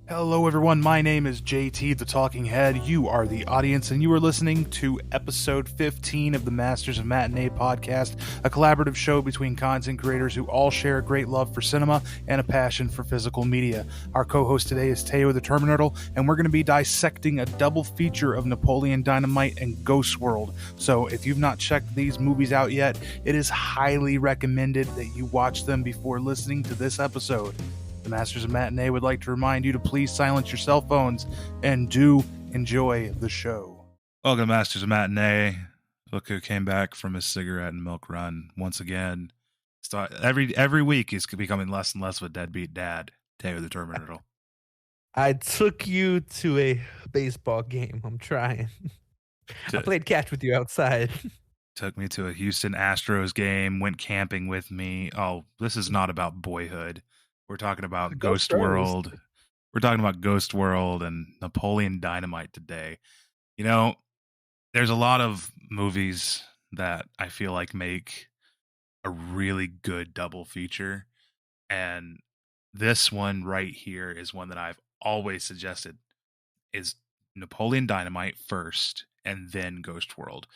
Hello, everyone. My name is JT, the Talking Head. You are the audience, and you are listening to episode 15 of the Masters of Matinee podcast, a collaborative show between content creators who all share a great love for cinema and a passion for physical media. Our co host today is Teo the Terminurtle, and we're going to be dissecting a double feature of Napoleon Dynamite and Ghost World. So, if you've not checked these movies out yet, it is highly recommended that you watch them before listening to this episode. The Masters of Matinee would like to remind you to please silence your cell phones and do enjoy the show. Welcome to Masters of Matinee. Look who came back from his cigarette and milk run once again. Every week he's becoming less and less of a deadbeat dad. Teo the Terminurtle. I took you to a baseball game. I'm trying. I played catch with you outside. Took me to a Houston Astros game, went camping with me. Oh, this is not about boyhood. We're talking about Ghost World. We're talking about Ghost World and Napoleon Dynamite today. You know, there's a lot of movies that I feel like make a really good double feature. And this one right here is one that I've always suggested is Napoleon Dynamite first and then Ghost World.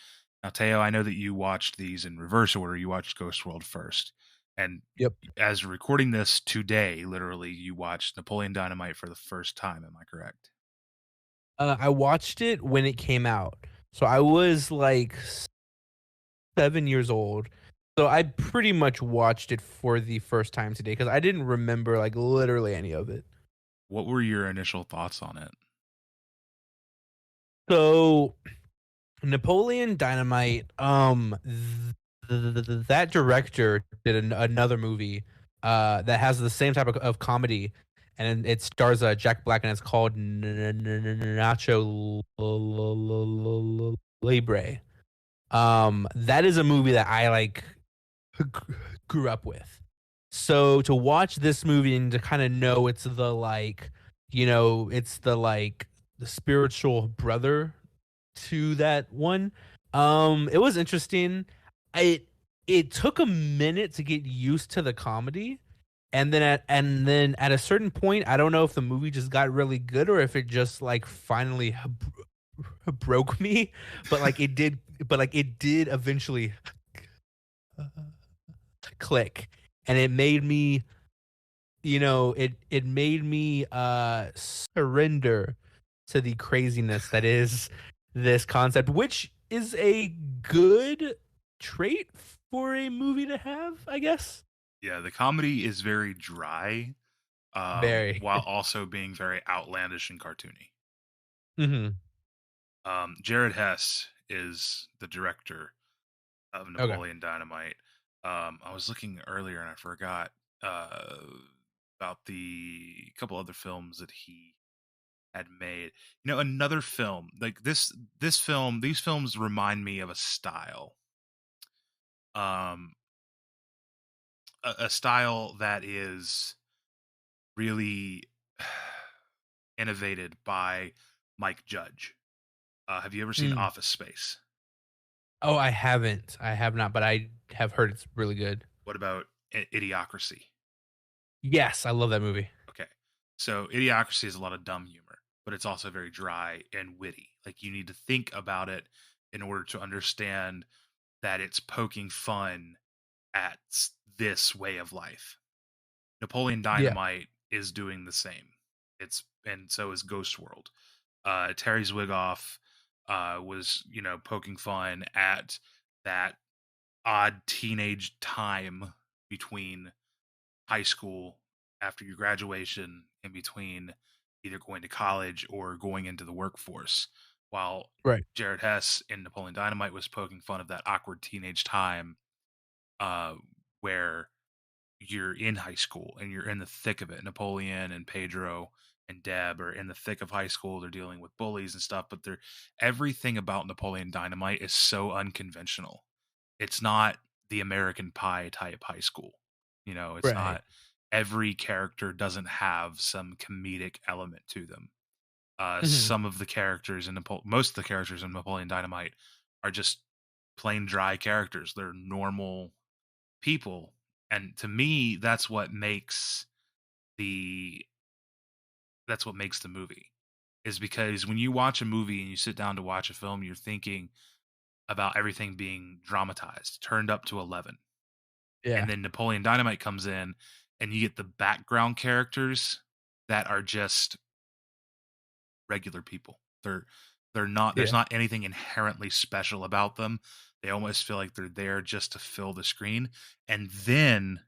Now, Teo, I know that you watched these in reverse order. You watched Ghost World first. And Yep. as recording this today, literally, you watched Napoleon Dynamite for the first time. Am I correct? I watched it when it came out. So I was like 7 years old. So I pretty much watched it for the first time today because I didn't remember like literally any of it. What were your initial thoughts on it? So Napoleon Dynamite, that director did another movie that has the same type of comedy, and it stars Jack Black, and it's called Nacho Libre. That is a movie that I like grew up with. So to watch this movie and to kind of know it's the like, it's the like the spiritual brother to that one. It was interesting. It took a minute to get used to the comedy. And then at a certain point, I don't know if the movie just got really good or if it just like finally broke me, but like it did eventually click, and it made me, it made me surrender to the craziness that is this concept, which is a good trait for a movie to have, I guess. Yeah, the comedy is very dry, Very. while also being very outlandish and cartoony. Mm-hmm. Jared Hess is the director of Okay. Napoleon Dynamite. I was looking earlier and I forgot about the couple other films that he had made. You know, another film like this film. These films remind me of a style, um, a style that is really innovated by Mike Judge. Have you ever seen Mm. Office Space? Oh, I haven't. I have not, but I have heard it's really good. What about Idiocracy? Yes, I love that movie. Okay. So Idiocracy is a lot of dumb humor, but it's also very dry and witty. Like you need to think about it in order to understand that it's poking fun at this way of life. Napoleon Yeah. Dynamite is doing the same. And so is Ghost World. Terry Zwigoff was, poking fun at that odd teenage time between high school after your graduation, in between either going to college or going into the workforce, while Right. Jared Hess in Napoleon Dynamite was poking fun of that awkward teenage time, uh, where you're in high school and you're in the thick of it. Napoleon and Pedro and Deb are in the thick of high school. They're dealing with bullies and stuff, but everything about Napoleon Dynamite is so unconventional. It's not the American Pie type high school. It's Right. not, every character doesn't have some comedic element to them. Mm-hmm. Some of the characters in most of the characters in Napoleon Dynamite are just plain dry characters. They're normal people, and to me, that's what makes the that's what makes the movie. Is because when you watch a movie and you sit down to watch a film, you're thinking about everything being dramatized, turned up to 11. Yeah. And then Napoleon Dynamite comes in and you get the background characters that are just regular people. They're not there's Yeah. not anything inherently special about them. They almost feel like they're there just to fill the screen. And then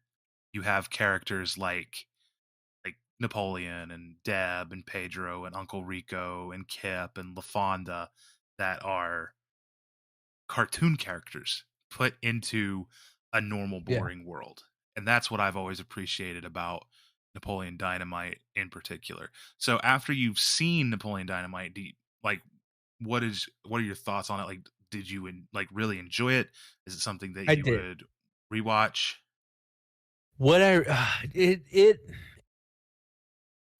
you have characters like Napoleon and Deb and Pedro and Uncle Rico and Kip and LaFonda that are cartoon characters put into a normal, Yeah. boring world. And that's what I've always appreciated about Napoleon Dynamite in particular. So after you've seen Napoleon Dynamite, like what are your thoughts on it? Like, did you like really enjoy it? Is it something that I you did. would rewatch? What I it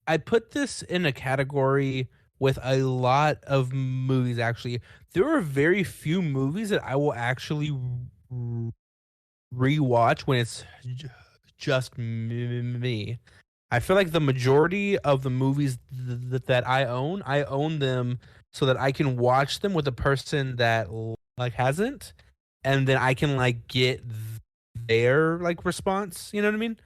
I put this in a category with a lot of movies. Actually, there are very few movies that I will actually rewatch when it's just me. I feel like the majority of the movies that I own them so that I can watch them with a person that like hasn't, and then I can like get their like response. You know what I mean?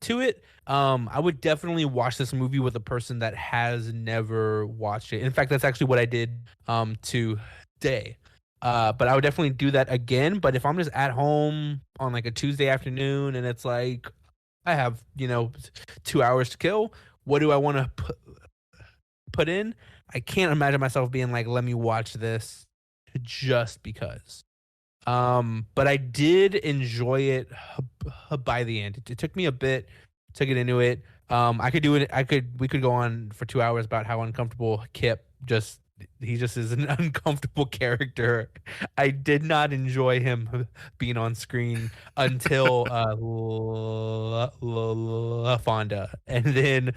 To it. I would definitely watch this movie with a person that has never watched it. In fact, that's actually what I did today. But I would definitely do that again. But if I'm just at home on like a Tuesday afternoon and it's like I have, 2 hours to kill, what do I want to put in? I can't imagine myself being like, let me watch this just because. But I did enjoy it by the end. It took me a bit to get into it. I could do it. We could go on for 2 hours about how uncomfortable Kip he just is an uncomfortable character. I did not enjoy him being on screen until Fonda, and then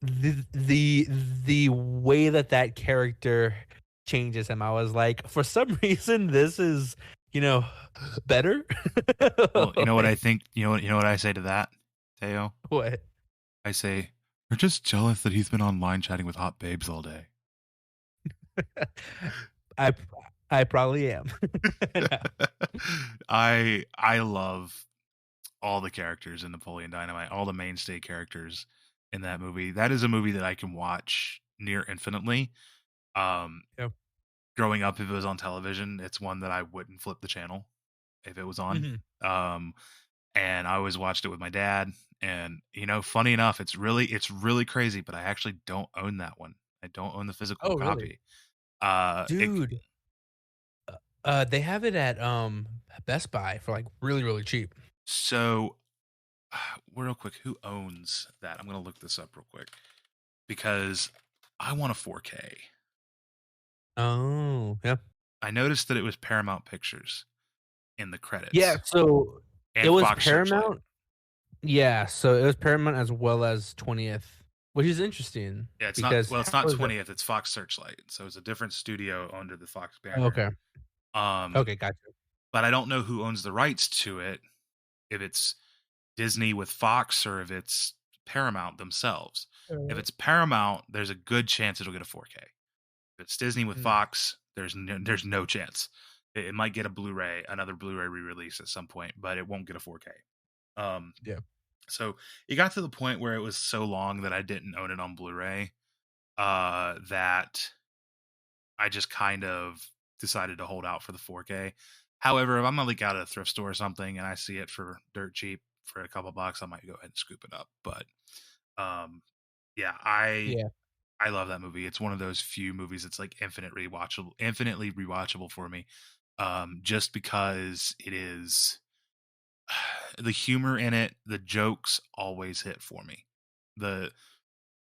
the way that character changes him, I was like, for some reason, this is better. Well, you know what I Like, think. You know what I say to that, Teo. what? I say you're just jealous that he's been online chatting with hot babes all day. I I probably am. No. I love all the characters in Napoleon Dynamite, all the mainstay characters in that movie. That is a movie that I can watch near infinitely. Um, Yep. growing up, if it was on television, it's one that I wouldn't flip the channel if it was on. Mhm. Um, and I always watched it with my dad. And funny enough, it's really crazy, but I actually don't own that one. I don't own the physical Oh, really? copy. It Dude, they have it at Best Buy for like really, really cheap. so real quick, who owns that? I'm gonna look this up real quick because I want a 4K. Oh, yeah. I noticed that it was Paramount Pictures in the Yeah, credits so it and was Fox Searchlight. Paramount. Yeah, so it was Paramount as well as 20th, which is interesting Yeah, it's not because well, it's how not is it? 20th, it's Fox Searchlight. So it's a different studio under the Fox banner. Okay. Um, Okay, gotcha. but I don't know who owns the rights to it, if it's Disney with Fox or if it's Paramount themselves. If it's Paramount, there's a good chance it'll get a 4K. If it's Disney with Mm, Fox, there's no chance. It might get another Blu-ray re-release at some point, but it won't get a 4K. Um, yeah. so it got to the point where it was so long that I didn't own it on Blu-ray, that I just kind of decided to hold out for the 4K. However, if I'm like out at a thrift store or something and I see it for dirt cheap for a couple bucks, I might go ahead and scoop it up. But um, yeah, Yeah. I love that movie. It's one of those few movies that's like infinitely rewatchable for me. Just because it is the humor in it, the jokes always hit for me. The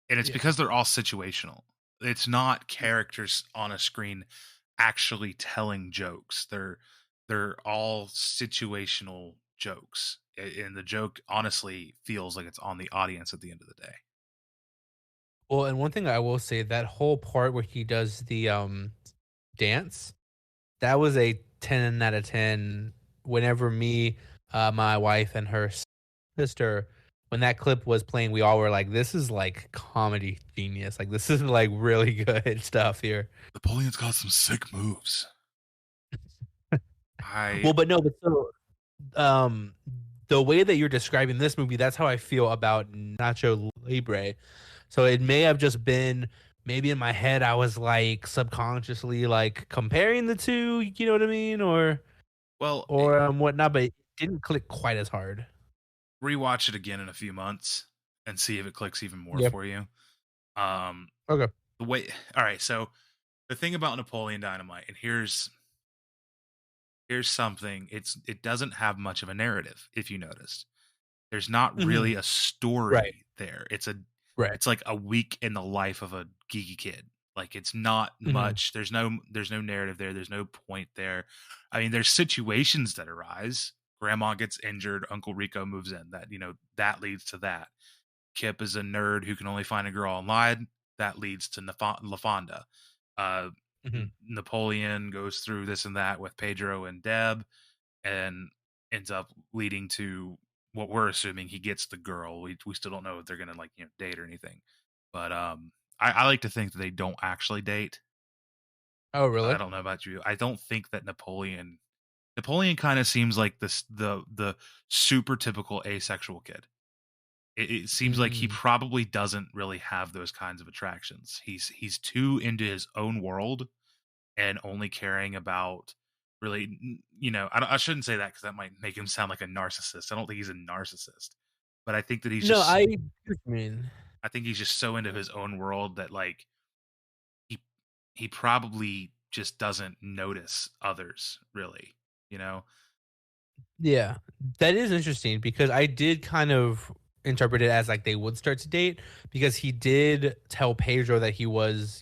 and it's Yeah. because they're all situational. It's not characters on a screen actually telling jokes. They're all situational jokes. And the joke honestly feels like it's on the audience at the end of the day. Well, and one thing I will say, that whole part where he does the dance, that was a 10 out of 10 whenever me, my wife and her sister when that clip was playing, we all were like, "This is like comedy genius. Like this is like really good stuff here." Napoleon's got some sick moves. I Well, but no, but so um the way that you're describing this movie, that's how I feel about Nacho Libre. So it may have just been maybe in my head I was like subconsciously like comparing the two, you know what I mean, well, or whatnot, but it didn't click quite as hard. rewatch it again in a few months and see if it clicks even more Yeah. for you. Um, Okay. the way, all right. So the thing about Napoleon Dynamite, and here's something. It doesn't have much of a narrative. If you noticed, there's not Hmm. really a Right. story there. Right. It's like a week in the life of a geeky kid. Like it's not Hmm. much. There's no narrative there. There's no point there. I mean, there's situations that arise. Grandma gets injured. Uncle Rico moves in. That leads to that. Kip is a nerd who can only find a girl online. That leads to LaFonda. Uh, Hmm. Napoleon goes through this and that with Pedro and Deb, and ends up leading to what we're assuming he gets the girl. We still don't know if they're gonna date or anything, but I like to think that they don't actually date. Oh, I really? don't know about you. I don't think that Napoleon kind of seems like the super typical asexual kid. It seems like he Mm. probably doesn't really have those kinds of attractions. He's too into his own world and only caring about really, I shouldn't say that because that might make him sound like a narcissist. I don't think he's a narcissist, but I think that No, I mean, I think he's just so into his own world that like he he probably just doesn't notice others really, you know. yeah, that is interesting because I did kind of interpret it as like they would start to date because he did tell Pedro that he was,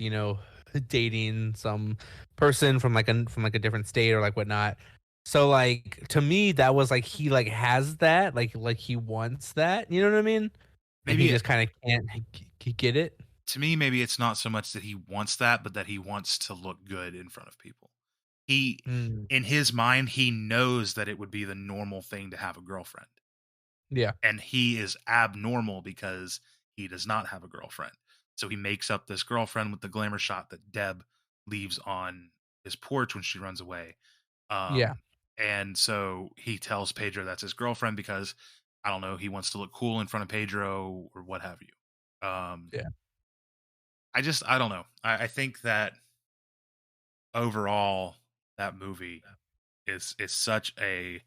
dating some person from like a different state or like whatnot. So like to me that was like he like has that like he wants that, you know what I mean? And he Maybe just kind of can't get it. to me, maybe it's not so much that he wants that, but that he wants to look good in front of people. He, Mm, in his mind, he knows that it would be the normal thing to have a girlfriend. yeah, And he is abnormal because he does not have a girlfriend. So he makes up this girlfriend with the glamour shot that Deb leaves on his porch when she runs away. yeah, And so he tells Pedro that's his girlfriend because I don't know, he wants to look cool in front of Pedro or what have you. yeah. I don't know. I think that overall that movie is such a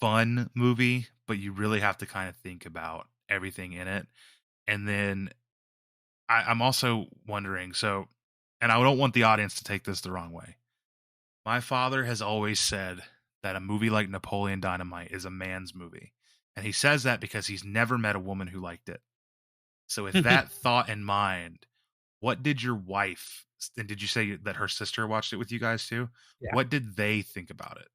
fun movie, but you really have to kind of think about everything in it. And then I'm also wondering, so, and I don't want the audience to take this the wrong way. My father has always said that a movie like Napoleon Dynamite is a man's movie. And he says that because he's never met a woman who liked it. So with that thought in mind, what did your wife, and did you say that her sister watched it with you guys too? Yeah. What did they think about it?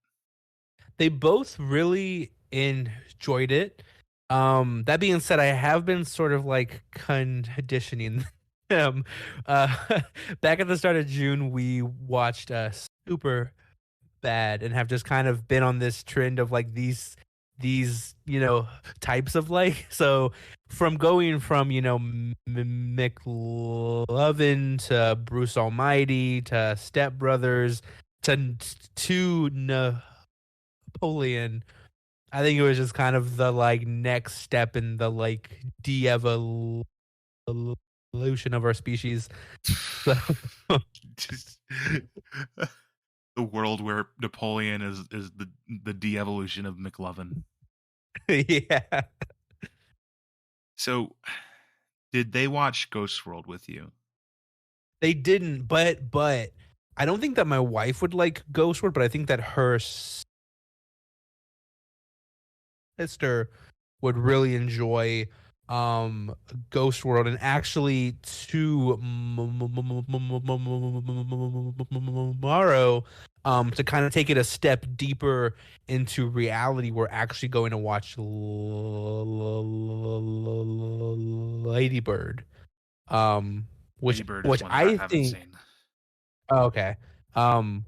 They both really enjoyed it. That being said, I have been sort of like conditioning them. Uh, back at the start of June, we watched Super Bad and have just kind of been on this trend of like these types of like from going from McLovin to Bruce Almighty to Step Brothers to Napoleon. I think it was just kind of the like next step in the like de-evolution of our species. So Just the world where Napoleon is the de-evolution of McLovin. yeah. So, did they watch Ghost World with you? They didn't, but I don't think that my wife would like Ghost World, but I think that her sister would really enjoy Ghost World and actually tomorrow to kind of take it a step deeper into reality we're actually going to watch Lady Bird which Lady Bird is which one that I I haven't think seen. oh, okay.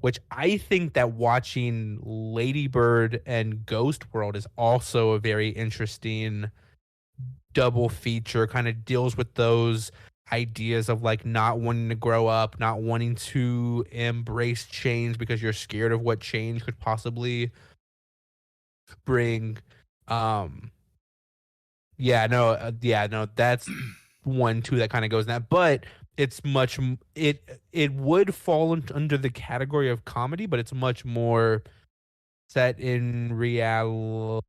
Which I think that watching Lady Bird and Ghost World is also a very interesting double feature, kind of deals with those ideas of like not wanting to grow up, not wanting to embrace change because you're scared of what change could possibly bring. Um, yeah, no, that's one too that kind of goes in that, but it's it would fall under the category of comedy, but it's much more set in reality.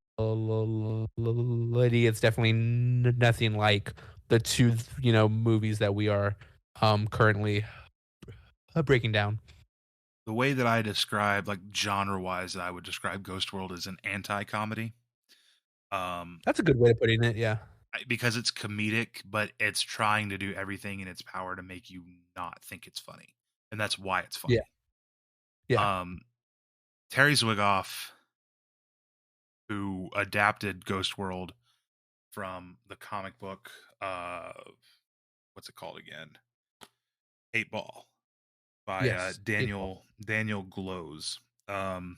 It's definitely nothing like the two, movies that we are currently breaking down. The way that I describe, like genre wise, that I would describe Ghost World as an anti comedy. Um, That's a good way of putting it. Yeah. because it's comedic, but it's trying to do everything in its power to make you not think it's funny, and that's why it's Yeah. funny. Yeah. Um, Terry Zwigoff, who adapted Ghost World from the comic book, what's it called again? Eight Ball by Yes. April. Daniel Glows. Um,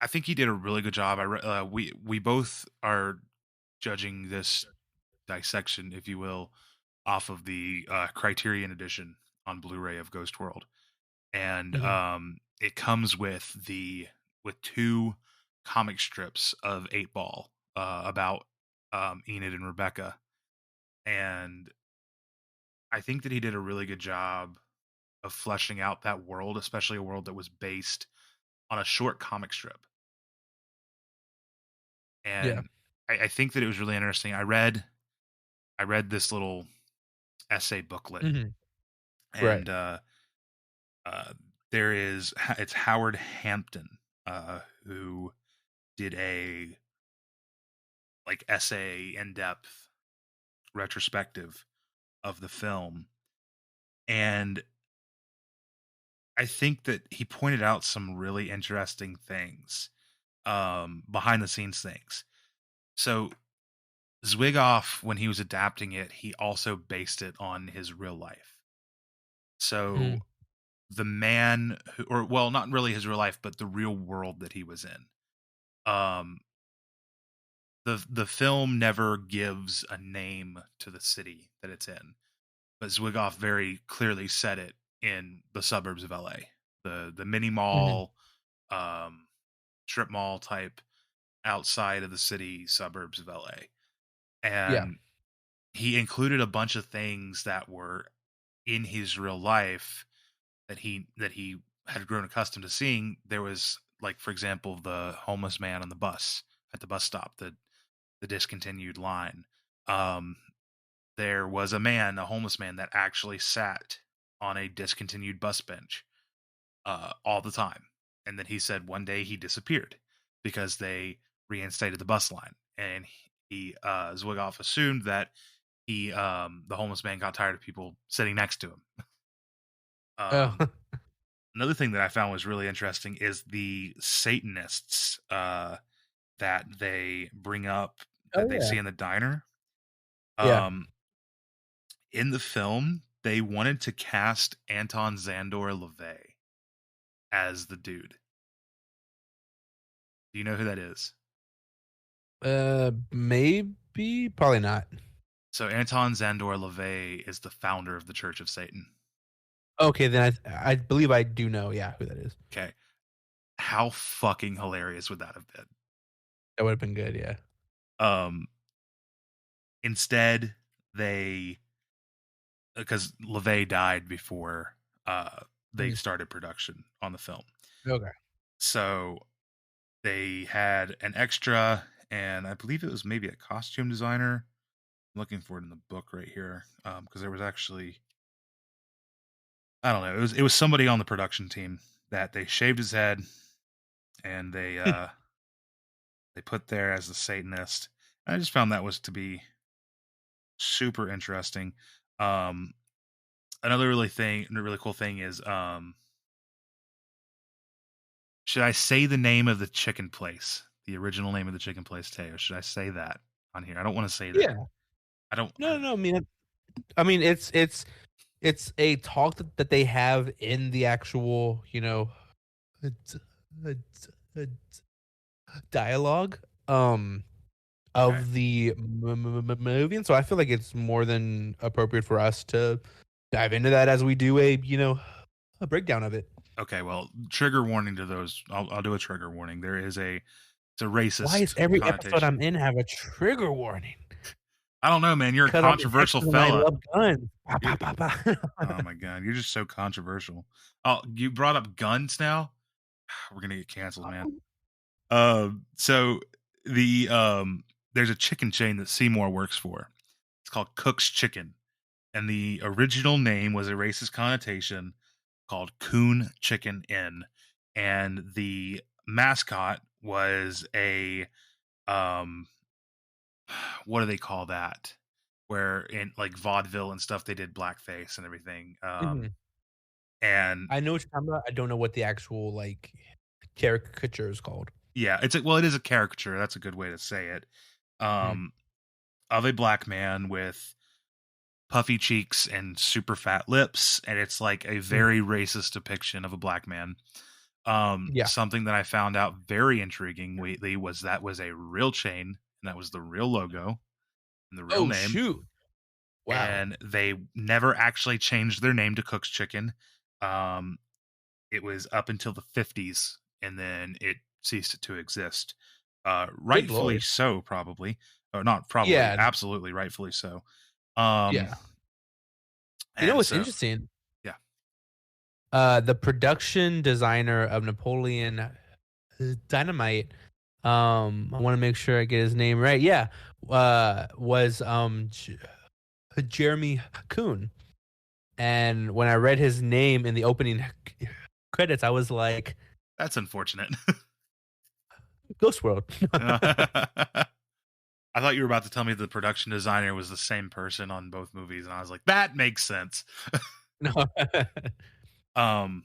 I think he did a really good job. We both are judging this dissection, if you will, off of the Criterion edition on Blu-ray of Ghost World, and Mhm. it comes with two comic strips of Eight Ball about Enid and Rebecca, and I think that he did a really good job of fleshing out that world, especially a world that was based on a short comic strip. Yeah. And I think that it was really interesting. I read this little essay booklet, Mhm. Right. and uh, it's Howard Hampton who did a like essay in depth retrospective of the film, and I think that he pointed out some really interesting things, behind the scenes things. So Zwigoff, when he was adapting it, he also based it on his real life. So Mm. the man who, or well, not really his real life, but the real world that he was in. Um, the film never gives a name to the city that it's in, but Zwigoff very clearly said it in the suburbs of LA, the mini Mhm. mall, um, strip mall type outside of the city suburbs of LA, Yeah. and he included a bunch of things that were in his real life that he had grown accustomed to seeing. There was, like, for example, the homeless man on the bus at the bus stop, the discontinued line. Um, there was a homeless man that actually sat on a discontinued bus bench all the time, and then he said one day he disappeared because they reinstated the bus line, and he Zwigoff assumed that the homeless man got tired of people sitting next to him. Oh. Um, Another thing that I found was really interesting is the Satanists that they bring up, Oh that they yeah. see in the diner. Yeah. Um, in the film, they wanted to cast Anton Zandor LaVey as the dude. Do you know who that is? Maybe, probably not. So Anton Zandor LaVey is the founder of the Church of Satan. Okay, then I believe I do know, yeah, who that is. Okay, how fucking hilarious would that have been? That would have been good, yeah. Um, Instead, they, because LaVey died before they Mhm. started production on the film. Okay. So they had an extra, and I believe it was maybe a costume designer. I'm looking for it in the book right here, because there was actually, I don't know, it was somebody on the production team that they shaved his head, and they put there as the Satanist. And I just found that was to be super interesting. Um, Another really cool thing is, should I say the name of the chicken place, the original name of the chicken place, Tay, or should I say that on here? I don't want to say that. Yeah. I don't. No, no, I mean, it's a talk that they have in the actual, uh, d- uh, dialogue. Okay. of the movie, and so I feel like it's more than appropriate for us to dive into that as we do a breakdown of it. Okay, well, trigger warning to those. I'll do a trigger warning. It's a Why is racist every episode connotation. I'm in have a trigger warning? I don't know, man. You're a Because I'm controversial Texas and I fella. love guns. Pa, You're pa, pa, Oh pa. my god, you're just so controversial. Oh, you brought up guns now. We're gonna get canceled, man. So the there's a chicken chain that Seymour works for. It's called Cook's Chicken, and the original name was a racist connotation called Coon Chicken Inn, and the mascot was a um what do they call that? Where in like vaudeville and stuff they did blackface and everything. Mhm. And I know what you're talking about. I don't know what the actual like caricature is called. yeah, it is a caricature. That's a good way to say it. Mhm. Um, of a black man with puffy cheeks and super fat lips, and it's like a Mhm. very racist depiction of a black man. Yeah. Something that I found out very intriguing lately was that was a real chain, and that was the real logo and the real Oh name, shoot! Wow. and they never actually changed their name to Cook's Chicken. Um, it was up until the 50s, and then it ceased to exist. Good Rightfully lord. so, probably, or not probably, Yeah. absolutely rightfully so. Um, Yeah. You know and what's so interesting? yeah, The production designer of Napoleon Dynamite. I want to make sure I get his name right. Yeah. Was Jeremy Coon. And when I read his name in the opening credits, I was like, that's unfortunate. Ghost World. I thought you were about to tell me the production designer was the same person on both movies, and I was like, that makes sense. No. um,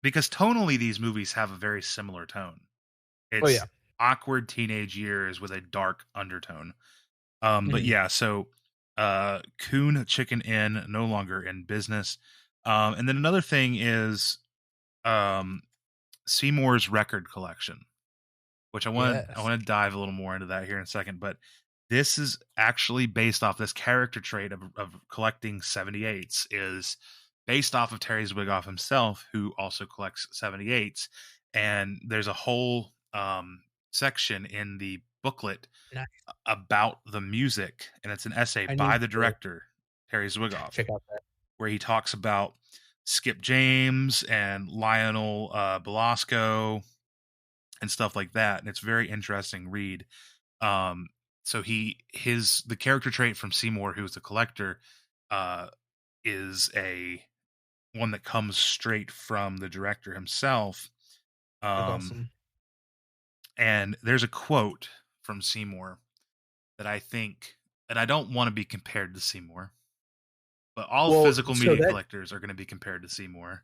because tonally, these movies have a very similar tone. Oh yeah. It's awkward teenage years with a dark undertone. But Mhm. yeah, so Coon Chicken Inn no longer in business. And then another thing is um, Seymour's record collection, which I Yes. want to dive a little more into that here in a second. But this is actually based off this character trait of collecting 78s is based off of Terry Zwigoff himself, who also collects 78s. And there's a whole section in the booklet Nice. about the music, and it's an essay I by need the to director, Terry Zwigoff, check out that. where he talks about Skip James and Lionel Belasco and stuff like that. And it's a very interesting read. Um, so the character trait from Seymour, who's the collector, uh, is a one that comes straight from the director himself. That's Um, awesome. and there's a quote from Seymour that I think, and I don't want to be compared to Seymour, but all Well, physical so media that collectors are going to be compared to Seymour well,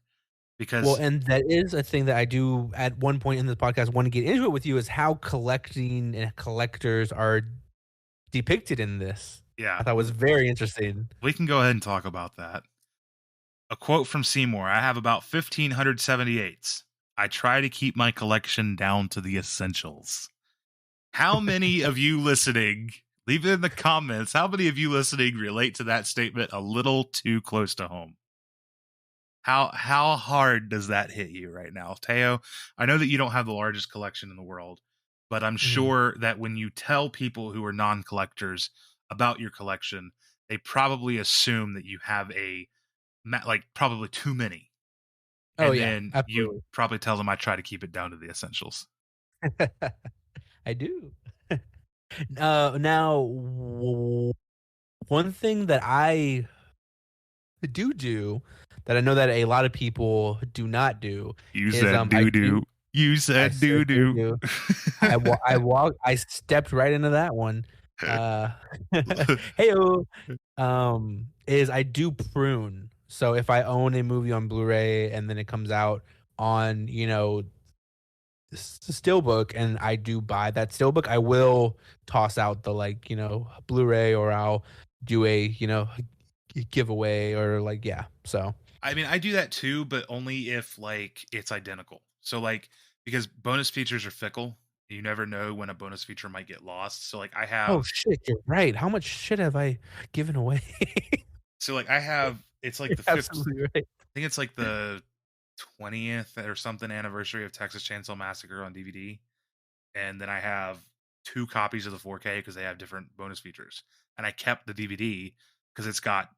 because and that is a thing that I do at one point in the podcast want to get into it with you is how collecting and collectors are depicted in this. I yeah, thought was very interesting. we can go ahead and talk about that. A quote from Seymour: I have about 1,578s. I try to keep my collection down to the essentials. How many of you listening, leave it in the comments, how many of you listening relate to that statement a little too close to home? How hard does that hit you right now, Teo? I know that you don't have the largest collection in the world, but I'm Mhm. sure that when you tell people who are non-collectors about your collection, they probably assume that you have like probably too many, Oh, and yeah, then you absolutely. probably tell them I try to keep it down to the essentials. I do. Now, one thing that I do that I know that a lot of people do not do You is, said I doo do doo. You I said said doo do doo. do. I stepped right into that one. Uh, heyo. Is I do prune. So if I own a movie on Blu-ray and then it comes out on, steelbook and I do buy that steelbook, I will toss out the like, Blu-ray or I'll do a, giveaway or like yeah. So I mean, I do that too, but only if like it's identical. So like because bonus features are fickle. You never know when a bonus feature might get lost. So like I Oh have shit, you're right. How much shit have I given away? it's like You're the fifth. absolutely right. I think it's like the 20th or something anniversary of Texas Chainsaw Massacre on DVD, and then I have two copies of the 4K because they have different bonus features, and I kept the DVD because it's got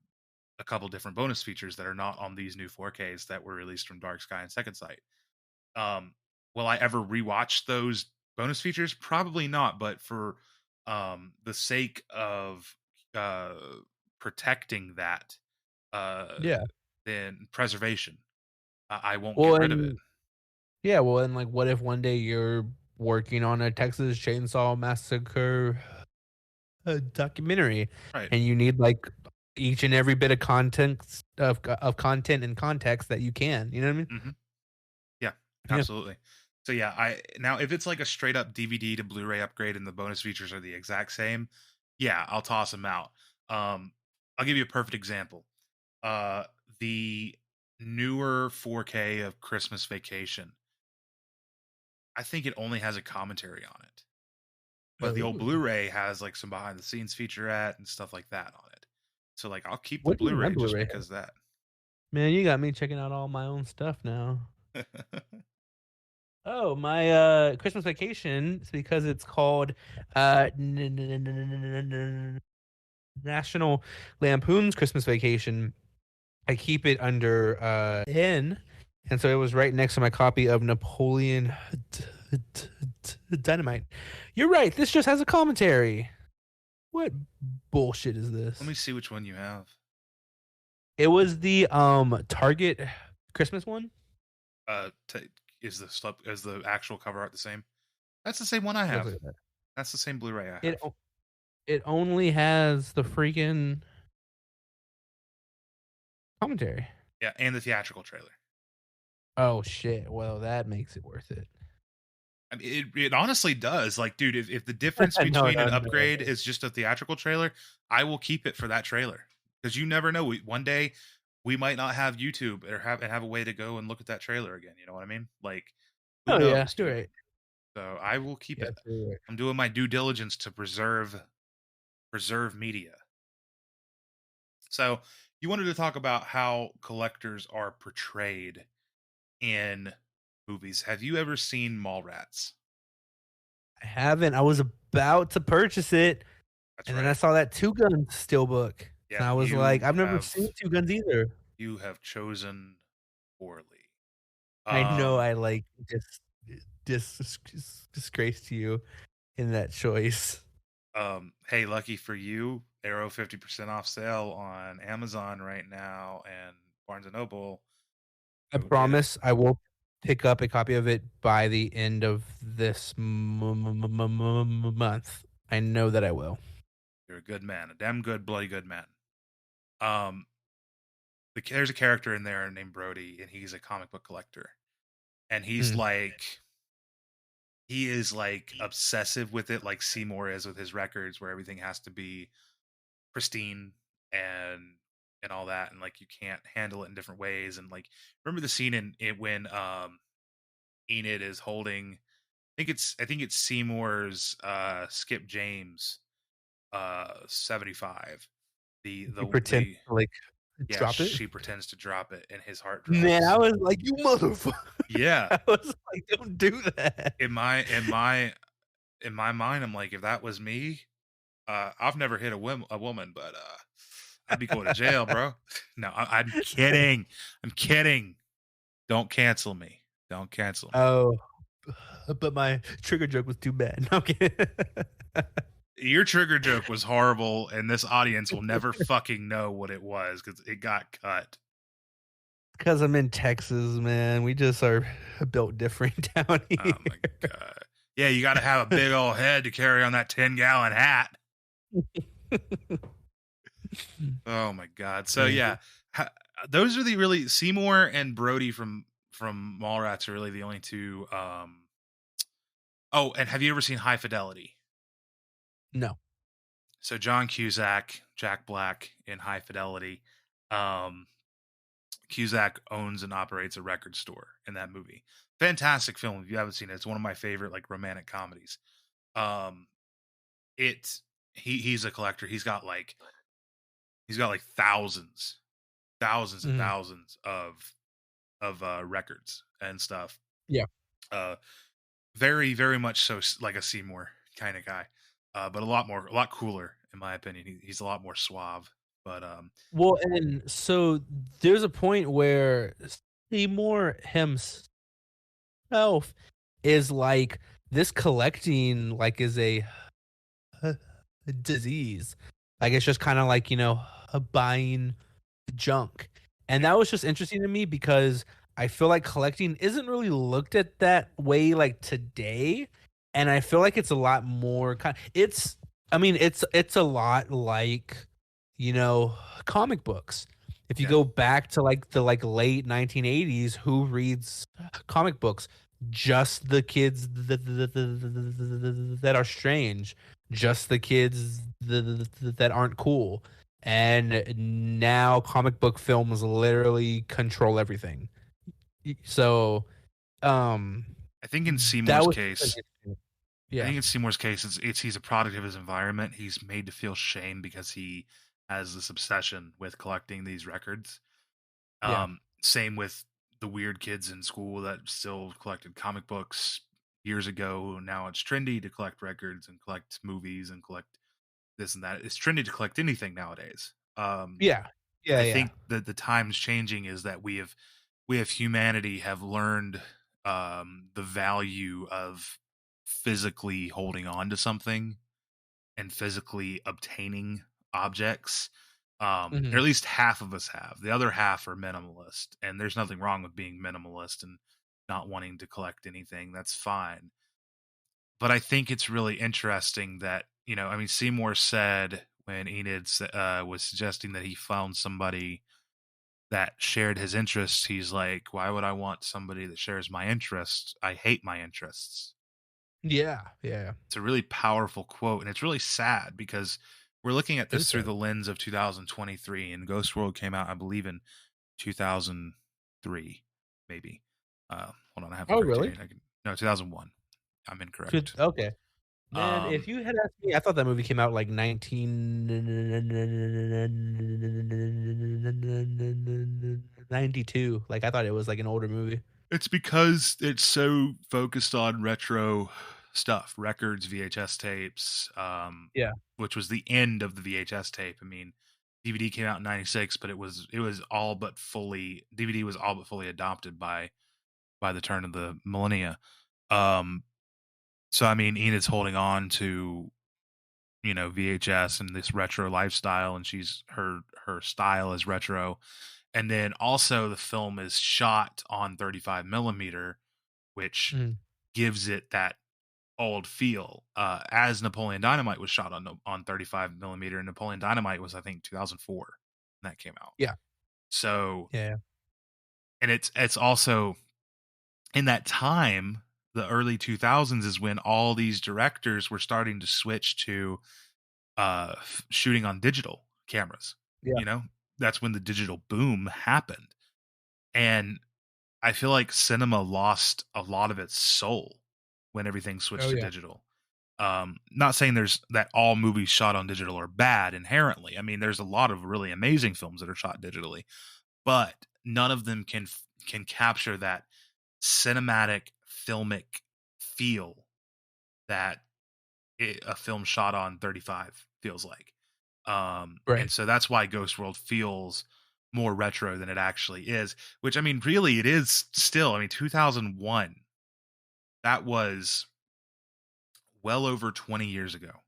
a couple different bonus features that are not on these new 4Ks that were released from Dark Sky and Second Sight. Um, will I ever rewatch those bonus features? Probably not, but for the sake of uh, protecting that, uh, Yeah. then preservation, I won't get Well, rid of it. and yeah, well, and like, what if one day you're working on a Texas Chainsaw Massacre documentary, Right. and you need like each and every bit of content of content and context that you can. You know what I mean? Hmm. Yeah, Yeah. absolutely. So yeah, I now if it's like a straight up DVD to Blu-ray upgrade and the bonus features are the exact same, yeah, I'll toss them out. Um, I'll give you a perfect example. Uh, the newer 4K of Christmas Vacation, I think it only has a commentary on it, but the old Oh, Blu-ray has like some behind the scenes featurette and stuff like that on it. So like I'll keep the what do my Blu-ray just Blu-ray have? because of that. Man, you got me checking out all my own stuff now. Oh, my Christmas Vacation. It's because it's called National Lampoon's Christmas Vacation. I keep it under N, and so it was right next to my copy of Napoleon Dynamite. You're right. This just has a commentary. What bullshit is Let this? me see which one you have. It was the Target Christmas one. Is the actual cover art the same? That's the same one I Looks have. like that. That's the same Blu-ray I It have. it only has the freaking commentary. Yeah, and the theatrical trailer. Oh shit. Well, that makes it worth it. I mean, it honestly does. Like, dude, if the difference No, between no, an no. upgrade is just a theatrical trailer, I will keep it for that trailer because you never know. One day we might not have YouTube or have a way to go and look at that trailer again. You know what I mean? Like, who Oh yeah, knows, you're dude? right. So I will keep Yeah, it. you're right. I'm doing my due diligence to preserve media. So you wanted to talk about how collectors are portrayed in movies. Have you ever seen Mallrats? I haven't. I was about to purchase it, That's and then I right. saw that Two Guns steelbook, and Yeah, I was like, I've never seen Two Guns either. you have chosen poorly. I know Um, I like disgraced you in that choice. hey, lucky for you, Arrow 50% off sale on Amazon right now and Barnes and Noble. I Go get it. promise I will pick up a copy of it by the end of this month. I know that I will. You're a good man, a damn good, bloody good man. Um, there's a character in there named Brody, and he's a comic book collector, and Mm. he is like obsessive with it, like Seymour is with his records, where everything has to be pristine and all that, and like you can't handle it in different ways. And like, remember the scene in it when Enid is holding, I think it's Seymour's Skip James 75. The You the pretend the to like Yeah, drop it. she pretends to drop it and his heart Man, drops. I was like, you motherfucker. Yeah, I was like, don't do that. in my mind, I'm like, if that was me, I've never hit a woman, but I'd be going to jail, bro. No, I'm kidding. I'm kidding. Don't cancel me. Don't cancel me. Oh, but my trigger joke was too bad. No, I'm kidding. Your trigger joke was horrible, and this audience will never fucking know what it was because it got cut. Because I'm in Texas, man. We just are built different down Oh here. my god. Yeah, you got to have a big old head to carry on that 10-gallon hat. Oh my god. So yeah, those are the really Seymour and Brody from Mallrats are really the only two. Oh, and have you ever seen High Fidelity? No. So John Cusack, Jack Black in High Fidelity. Um, Cusack owns and operates a record store in that movie. Fantastic film if you haven't seen it. It's one of my favorite like romantic comedies. Um, it's he's a collector. He's got like thousands and Mhm. thousands of records and stuff. Yeah. Uh, very very much so like a Seymour kind of guy, but a lot cooler in my opinion. He's a lot more suave. But Well, and so there's a point where Seymour himself is like this collecting like is a disease. Like it's just kind of like, buying junk. And that was just interesting to me because I feel like collecting isn't really looked at that way like today. And I feel like it's a lot more it's I mean it's a lot like, you know, comic books. If you yeah, go back to like the like late 1980s, who reads comic books? Just the kids that are strange, just the kids that aren't cool. And now comic book films literally control everything. So, um, I think in that Seymour's was case, I yeah, think in Seymour's case, it's he's a product of his environment. He's made to feel shame because he has this obsession with collecting these records. yeah, Same with the weird kids in school that still collected comic books years ago. Now it's trendy to collect records and collect movies and collect this and that. It's trendy to collect anything nowadays. yeah, yeah, I yeah. think that the times changing is that we have humanity have learned the value of physically holding on to something and physically obtaining objects. Or Mhm. at least half of us have. The other half are minimalist, and there's nothing wrong with being minimalist and not wanting to collect anything. That's fine. But I think it's really interesting that, I mean, Seymour said when Enid was suggesting that he found somebody that shared his interests, he's like, why would I want somebody that shares my interests? I hate my interests. Yeah, yeah. It's a really powerful quote, and it's really sad because we're looking at It is this through sad. the lens of 2023, and Ghost World came out, I believe, in 2003, maybe. Hold on, I have the Oh, correct really? date. No, 2001. I'm incorrect. Okay. Man, if Um, you had asked me, I thought that movie came out like 1992. Like I thought it was like an older movie. it's because it's so focused on retro stuff, records, VHS tapes, Yeah. which was the end of the VHS tape. I mean, DVD came out in '96, but it was all but fully DVD was all but fully adopted by the turn of the millennia. Um, so I mean, Enid's holding on to VHS and this retro lifestyle, and her style is retro. And then also the film is shot on 35 millimeter, which Mhm. gives it that old feel. As Napoleon Dynamite was shot on 35 millimeter, and Napoleon Dynamite was I think 2004 when that came out. Yeah. So, Yeah. and it's also in that time, the early 2000s is when all these directors were starting to switch to shooting on digital cameras. Yeah. You know, that's when the digital boom happened, and I feel like cinema lost a lot of its soul when everything Oh, switched to yeah. digital. Not saying there's that all movies shot on digital are bad inherently. I mean, there's a lot of really amazing films that are shot digitally, but none of them can capture that cinematic filmic feel that a film shot on 35 feels like. And Right. so that's why Ghost World feels more retro than it actually is, which I mean, really, it is still. I mean, 2001, that was well over 20 years ago.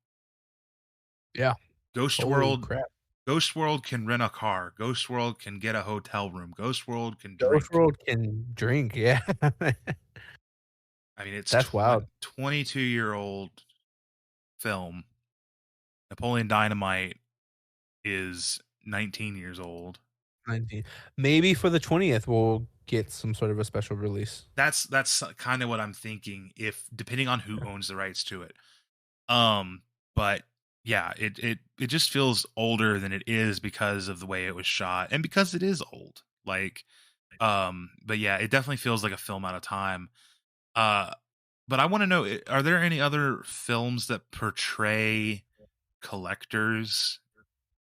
Yeah. Ghost Holy World, crap. Ghost World can rent a car. Ghost World can get a hotel room. Ghost World can Ghost drink. World can drink. Yeah. I mean, it's That's wild. 22-year-old film. Napoleon Dynamite is 19 years old. 19. Maybe for the 20th, we'll get some sort of a special release. That's kind of what I'm thinking, if depending on who owns the rights to it. Um, but yeah, it just feels older than it is because of the way it was shot and because it is old. Like, but yeah, it definitely feels like a film out of time. Uh, but I want to know: are there any other films that portray collectors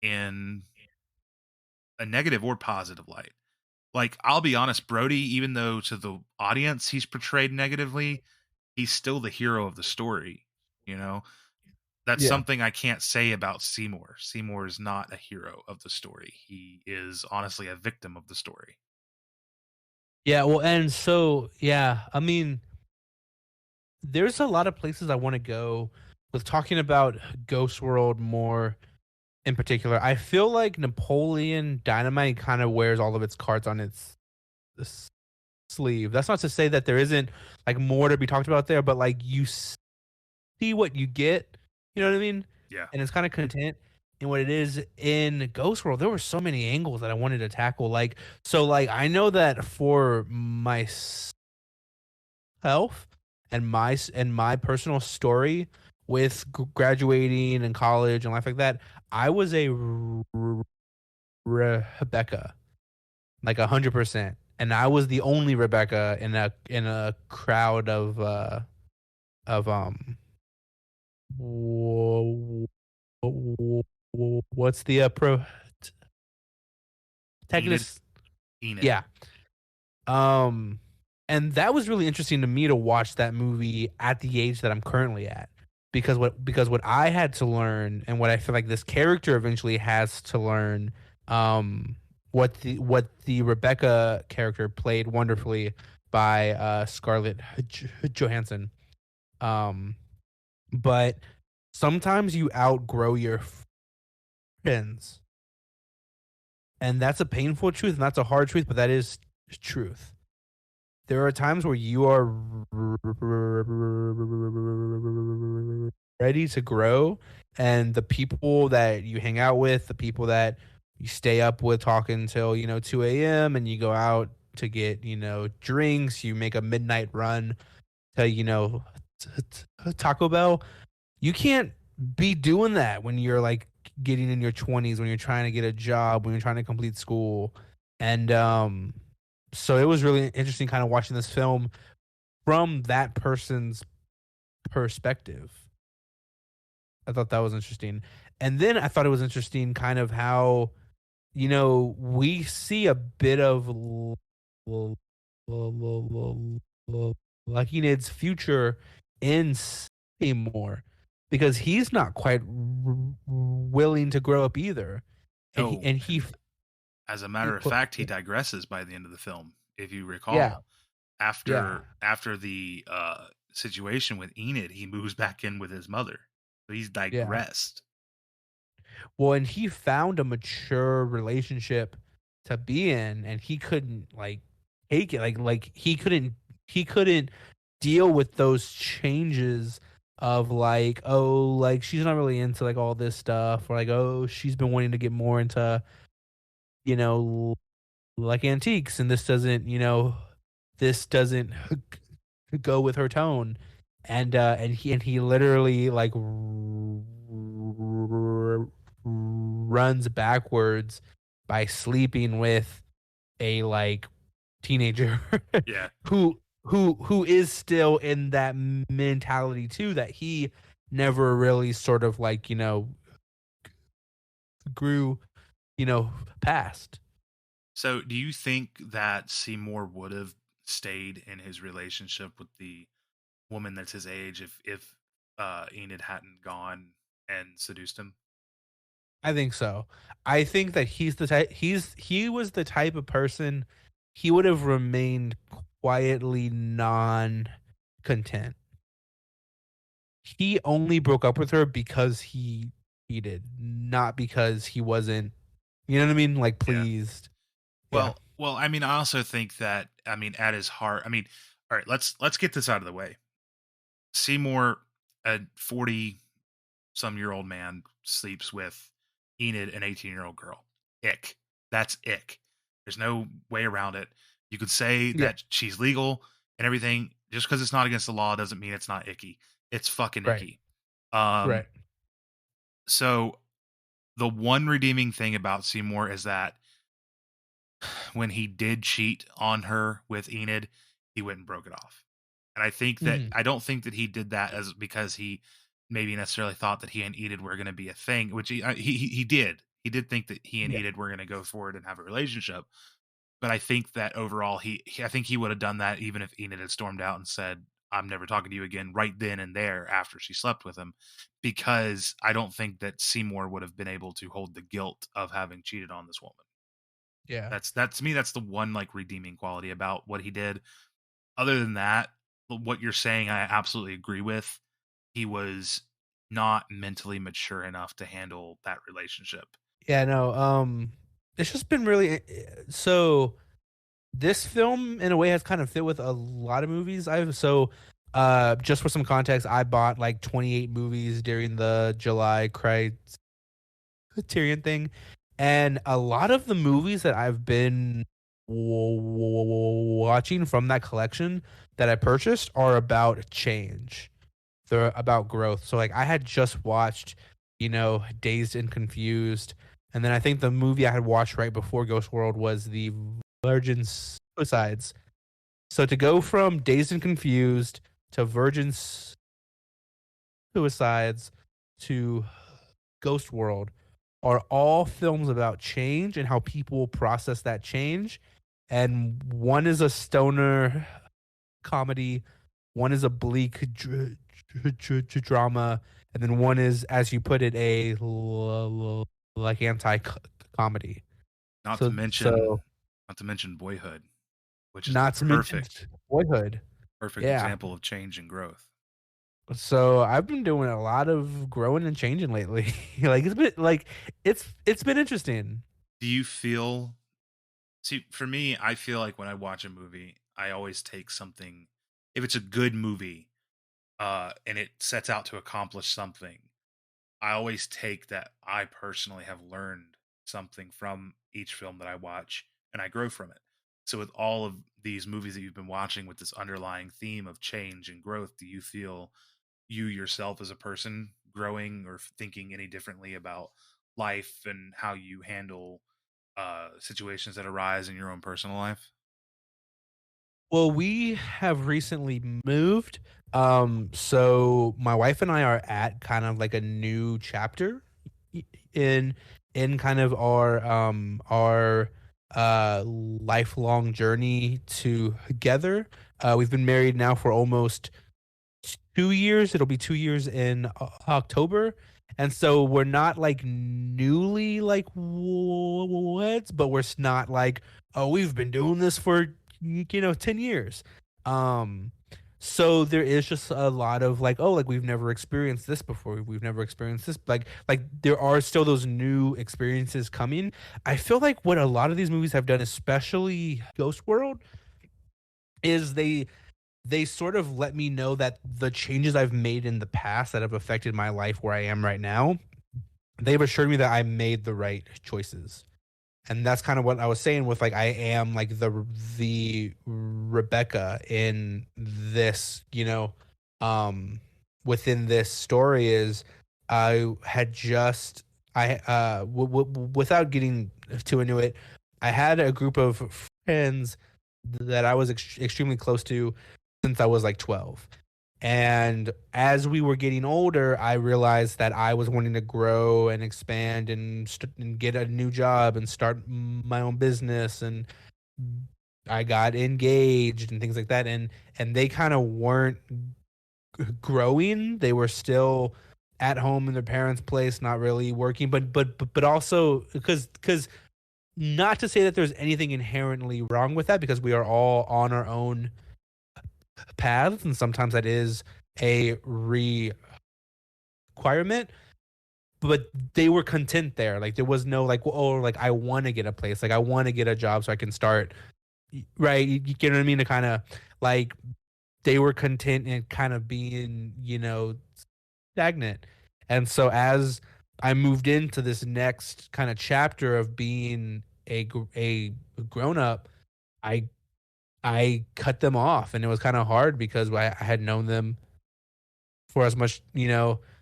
in a negative or positive light? Like, I'll be honest, Brody, even though to the audience he's portrayed negatively, he's still the hero of the story. You know, that's Yeah. something I can't say about Seymour. Seymour is not a hero of the story. He is honestly a victim of the story. Yeah, well, and so yeah, I mean, there's a lot of places I want to go with talking about Ghost World more in particular. I feel like Napoleon Dynamite kind of wears all of its cards on its s- sleeve. That's not to say that there isn't like more to be talked about there, but like you see what you get, you know what I mean? Yeah. And it's kind of content in what it is. In Ghost World, there were so many angles that I wanted to tackle. Like, so like I know that for myself and my personal story with graduating and college and life like that, I was a Rebecca, like 100%, and I was the only Rebecca in a crowd of what's the Enid. protagonist? Enid. Yeah. Um, and that was really interesting to me to watch that movie at the age that I'm currently at. Because what I had to learn and what I feel like this character eventually has to learn, what the Rebecca character played wonderfully by Scarlett Johansson. Um, but sometimes you outgrow your friends, and that's a painful truth, and that's a hard truth, but that is truth. There are times where you are ready to grow, and the people that you hang out with, the people that you stay up with talking until 2 a.m., and you go out to get drinks, you make a midnight run to Taco Bell. You can't be doing that when you're like getting in your 20s, when you're trying to get a job, when you're trying to complete school. And so it was really interesting kind of watching this film from that person's perspective. I thought that was interesting. And then I thought it was interesting kind of how, we see a bit of Lucky Nid's future in Seymour because he's not quite willing to grow up either. And he Oh, and he and as a matter of fact, he digresses by the end of the film. If you yeah, recall, yeah. after the situation with Enid, he moves back in with his mother. So he's Yeah. digressed. Well, and he found a mature relationship to be in, and he couldn't like take it. Like he couldn't deal with those changes of like, oh, like she's not really into like all this stuff, or like, oh, she's been wanting to get more into, you know, like antiques, and this doesn't go with her tone. And he literally like runs backwards by sleeping with a like teenager Yeah. who is still in that mentality too, that he never really sort of like grew past. So do you think that Seymour would have stayed in his relationship with the woman that's his age if Enid hadn't gone and seduced him? I think so. I think that he was the type of person, he would have remained quietly non content. He only broke up with her because he cheated, not because he wasn't, you know what I mean, like Yeah. pleased. Yeah. Well, I mean, I also think that at his heart, all right, let's get this out of the way. Seymour, a 40 some year old man, sleeps with Enid, an 18-year-old girl. Ick. That's ick. There's no way around it. You could say Yeah. that she's legal and everything. Just because it's not against the law doesn't mean it's not icky. It's fucking Right. icky. Um, Right. so the one redeeming thing about Seymour is that when he did cheat on her with Enid, he went and broke it off. And I don't think that he did that as because he maybe necessarily thought that he and Enid were going to be a thing, which he did. He did think that he and Yeah. Enid were going to go forward and have a relationship. But I think that overall, I think he would have done that even if Enid had stormed out and said, "I'm never talking to you again," right then and there after she slept with him, because I don't think that Seymour would have been able to hold the guilt of having cheated on this woman. Yeah. That's to me, that's the one like redeeming quality about what he did. Other than that, what you're saying, I absolutely agree with. He was not mentally mature enough to handle that relationship. Yeah, no, it's just been really so this film in a way has kind of fit with a lot of movies. Just for some context, I bought like 28 movies during the July Criterion thing, and a lot of the movies that I've been watching from that collection that I purchased are about change. They're about growth. So like I had just watched, Dazed and Confused, and then I think the movie I had watched right before Ghost World was the Virgin Suicides. So to go from Dazed and Confused to Virgin Suicides to Ghost World are all films about change and how people process that change. And one is a stoner comedy, one is a bleak drama, and then one is, as you put it, a like anti comedy. Not to So, mention, so not to mention Boyhood, which is a not to mention Boyhood. perfect Yeah. example of change and growth. So I've been doing a lot of growing and changing lately. It's been interesting. Do you feel? See, for me, I feel like when I watch a movie, I always take something. If it's a good movie, and it sets out to accomplish something, I always take that I personally have learned something from each film that I watch, and I grow from it. So, with all of these movies that you've been watching with this underlying theme of change and growth, do you feel you yourself as a person growing or thinking any differently about life and how you handle situations that arise in your own personal life? Well, we have recently moved. So my wife and I are at kind of like a new chapter in kind of our lifelong journey together. We've been married now for almost 2 years. It'll be 2 years in October. And so we're not like newly like weds, but we're not like, oh, we've been doing this for 10 years. Um, so there is just a lot of like, oh, like we've never experienced this before. We've never experienced this. Like there are still those new experiences coming. I feel like what a lot of these movies have done, especially Ghost World, is they sort of let me know that the changes I've made in the past that have affected my life where I am right now, they've assured me that I made the right choices. And that's kind of what I was saying with like I am like the Rebecca in this, within this story is I had just without getting too into it, I had a group of friends that I was extremely close to since I was like 12. And as we were getting older, I realized that I was wanting to grow and expand and get a new job and start my own business. And I got engaged and things like that. And they kind of weren't growing. They were still at home in their parents' place, not really working. But also because not to say that there's anything inherently wrong with that, because we are all on our own paths, and sometimes that is a requirement, but they were content there. Like there was no like, oh, like I want to get a place, like I want to get a job so I can start, right? You get what I mean? To kind of like they were content and kind of being, stagnant. And so as I moved into this next kind of chapter of being a grown up, I I cut them off, and it was kind of hard because I had known them for as much,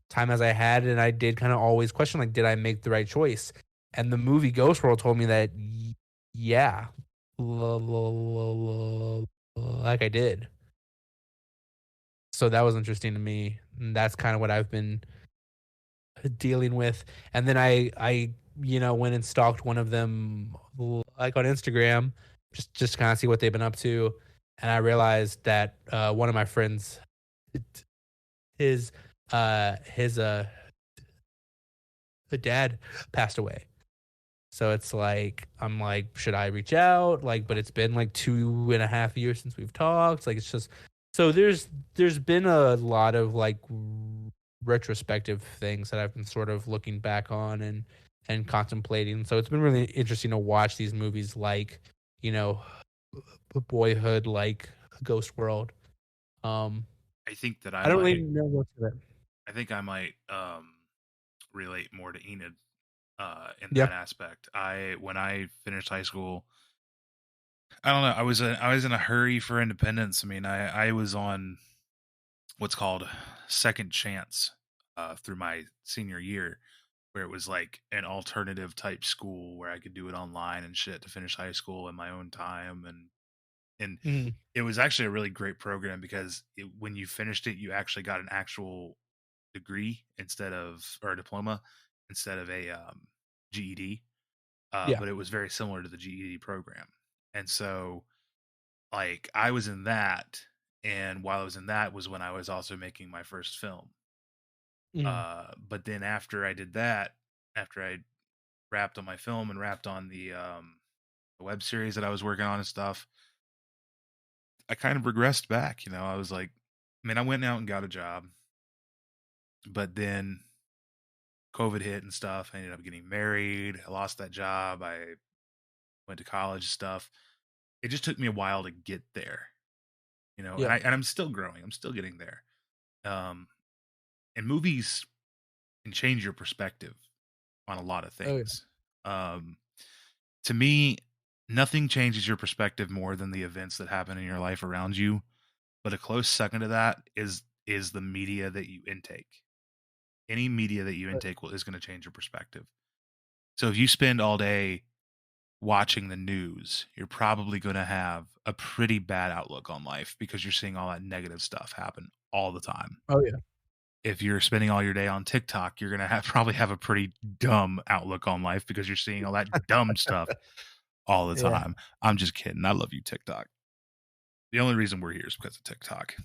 time as I had, and I did kind of always question like, did I make the right choice? And the movie Ghost World told me that, yeah, like I did. So that was interesting to me. And that's kind of what I've been dealing with. And then I went and stalked one of them like on Instagram, just kind of see what they've been up to. And I realized that one of my friends, his the dad passed away. So it's like I'm like, should I reach out? Like, but it's been like 2.5 years since we've talked. Like, it's just so there's been a lot of like retrospective things that I've been sort of looking back on and contemplating. So it's been really interesting to watch these movies like, you know, Boyhood, like Ghost World. Um, I think that I don't really know what's of it. I think I might relate more to Enid in Yeah. that aspect. When I finished high school, I don't know. I was in a hurry for independence. I mean, I was on what's called second chance through my senior year, where it was like an alternative type school where I could do it online and shit to finish high school in my own time, and Mhm. it was actually a really great program because when you finished it, you actually got an actual degree instead of or a diploma instead of a GED. Yeah. But it was very similar to the GED program, and so like I was in that, and while I was in that was when I was also making my first film. Mhm. But then after I did that, after I wrapped on my film and wrapped on the web series that I was working on and stuff, I kind of regressed back. I was like, I mean, I went out and got a job, but then COVID hit and stuff. I ended up getting married. I lost that job. I went to college and stuff. It just took me a while to get there, and Yeah. I'm still growing. I'm still getting there. Um, and movies can change your perspective on a lot of Oh yeah. things. Um, to me, nothing changes your perspective more than the events that happen in your life around you. But a close second to that is the media that you intake. Any media that you intake is going to change your perspective. So if you spend all day watching the news, you're probably going to have a pretty bad outlook on life because you're seeing all that negative stuff happen all the time. Oh yeah. If you're spending all your day on TikTok, you're going to probably have a pretty dumb outlook on life because you're seeing all that dumb stuff all the Yeah. time. I'm just kidding. I love you, TikTok. The only reason we're here is because of TikTok.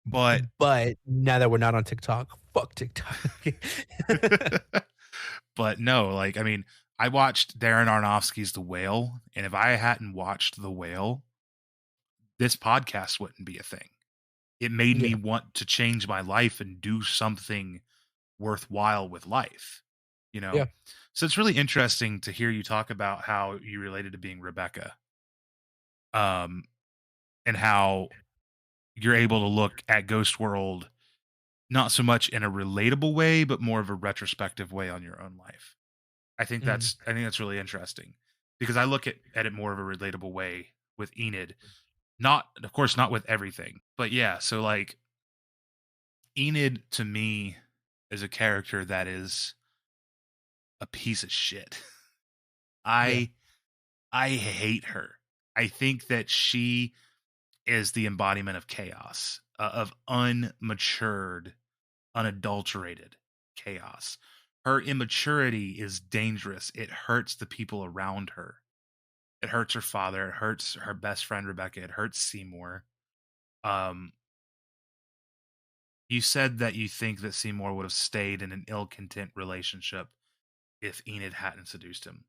But But now that we're not on TikTok, fuck TikTok. but no, like I mean, I watched Darren Aronofsky's The Whale, and if I hadn't watched The Whale, this podcast wouldn't be a thing. It made me Yeah. want to change my life and do something worthwhile with life, you know? Yeah. So it's really interesting to hear you talk about how you related to being Rebecca, um, and how you're able to look at Ghost World not so much in a relatable way, but more of a retrospective way on your own life. Mhm. I think that's really interesting because I look at it more of a relatable way with Enid. Not of course not with everything, but yeah, so like Enid to me is a character that is a piece of shit. Yeah. I I hate her. I think that she is the embodiment of chaos, of unmatured, unadulterated chaos. Her immaturity is dangerous. It hurts the people around her. It hurts her father. It hurts her best friend Rebecca. It hurts Seymour. Um, you said that you think that Seymour would have stayed in an ill-content relationship if Enid hadn't seduced him.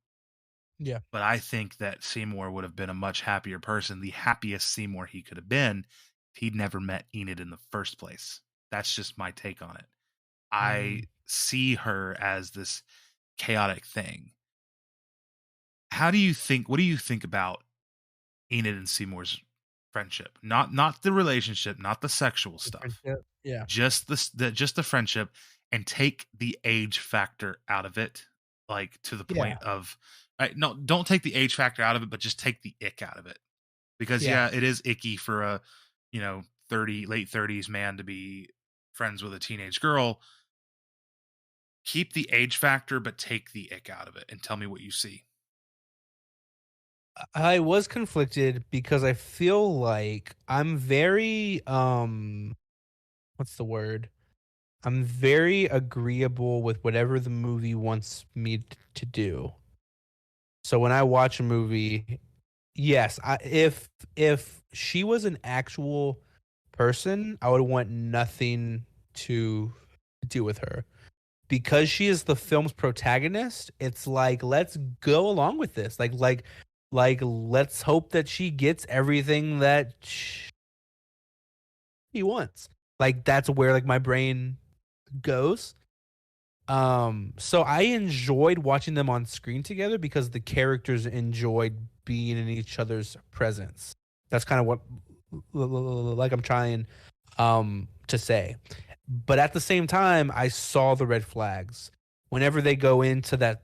Yeah. But I think that Seymour would have been a much happier person, the happiest Seymour he could have been if he'd never met Enid in the first place. That's just my take on it. I Mm. see her as this chaotic thing. How do you think what do you think about Enid and Seymour's friendship? Not the relationship, not the sexual The stuff. friendship. Yeah. Just the friendship and take the age factor out of it, like to the Yeah. point of no, don't take the age factor out of it, but just take the ick out of it. Because Yeah. yeah, it is icky for a, you know, 30 late 30s man to be friends with a teenage girl. Keep the age factor but take the ick out of it and tell me what you see. I was conflicted because I feel like I'm very what's the word? I'm very agreeable with whatever the movie wants me to do. So when I watch a movie, yes, if she was an actual person, I would want nothing to do with her. Because she is the film's protagonist, it's like let's go along with this. Like let's hope that she gets everything that she wants. Like that's where like my brain goes. So I enjoyed watching them on screen together because the characters enjoyed being in each other's presence. That's kind of what like I'm trying to say. But at the same time, I saw the red flags. Whenever they go into that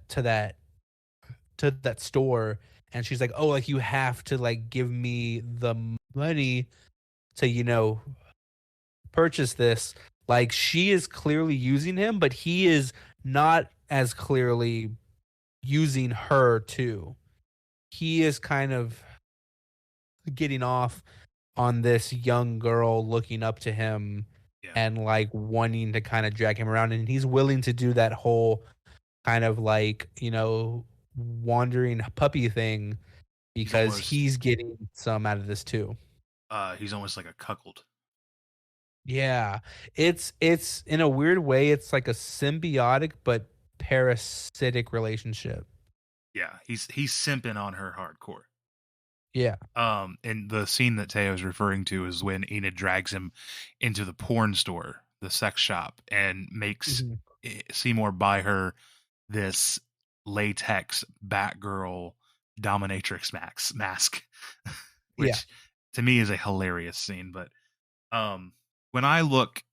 store and she's like, "Oh, like you have to like give me the money to, purchase this." Like she is clearly using him, but he is not as clearly using her too. He is kind of getting off on this young girl looking up to him Yeah. and like wanting to kind of drag him around, and he's willing to do that whole kind of like, wandering puppy thing He's because almost he's getting some out of this too. he's almost like a cuckold. Yeah. It's in a weird way, it's like a symbiotic but parasitic relationship. Yeah, he's simping on her hardcore. Yeah. And the scene that Teo's referring to is when Enid drags him into the porn store, the sex shop, and makes Mhm. Seymour buy her this latex Batgirl dominatrix mask, Yeah. which to me is a hilarious scene. But when I look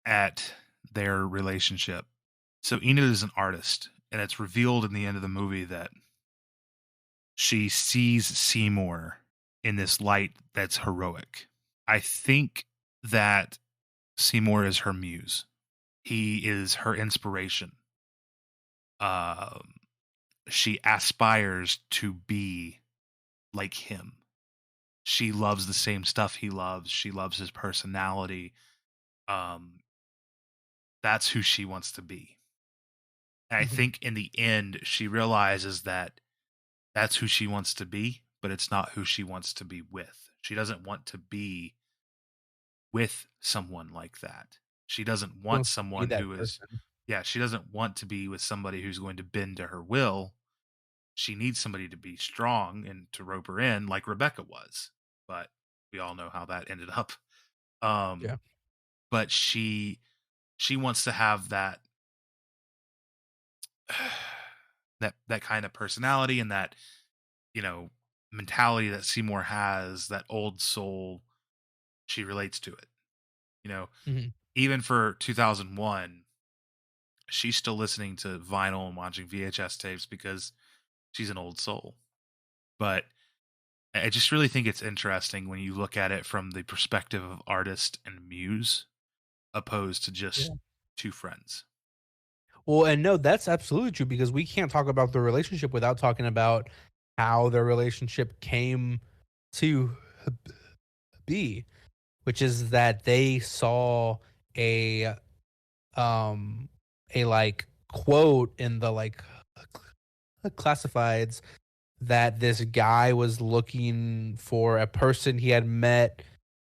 at their relationship, so Enid is an artist, and it's revealed in the end of the movie that she sees Seymour in this light that's heroic. I think that Seymour is her muse. He is her inspiration. Um, she aspires to be like him. She loves the same stuff he loves. She loves his personality. Um, that's who she wants to be. And I Mhm. think in the end, she realizes that that's who she wants to be, but it's not who she wants to be with. She doesn't want to be with someone like that. She doesn't She want wants to be someone that who is, person. yeah, she doesn't want to be with somebody who's going to bend to her will. She needs somebody to be strong and to rope her in, like Rebecca was. But we all know how that ended up. Um, Yeah. but she wants to have that that kind of personality and that you know mentality that Seymour has, that old soul. She relates to it. You know, Mhm. even for 2001, she's still listening to vinyl and watching VHS tapes because she's an old soul. But I just really think it's interesting when you look at it from the perspective of artist and muse opposed to just Yeah. two friends. Well, and no, that's absolutely true because we can't talk about the relationship without talking about how their relationship came to be, which is that they saw a um a like quote in the like classifieds that this guy was looking for a person he had met,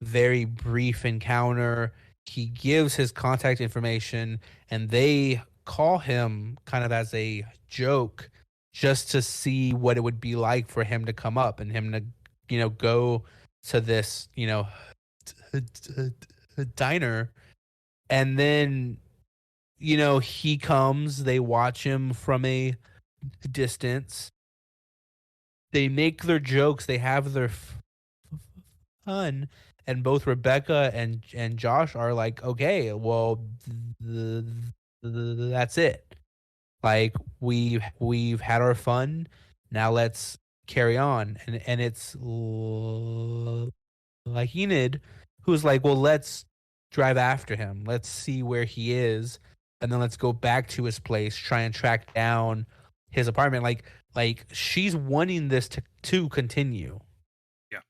very brief encounter. He gives his contact information and they call him kind of as a joke just to see what it would be like for him to come up and him to, go to this, diner. And then, he comes, they watch him from a distance, they make their jokes, they have their fun, and both Rebecca and Josh are like, okay, well, th- that's it. Like we've had our fun, now let's carry on, and it's like Enid, who's like, well, let's drive after him, let's see where he is, and then let's go back to his place, try and track down his apartment. Like Like she's wanting this to continue. Yeah.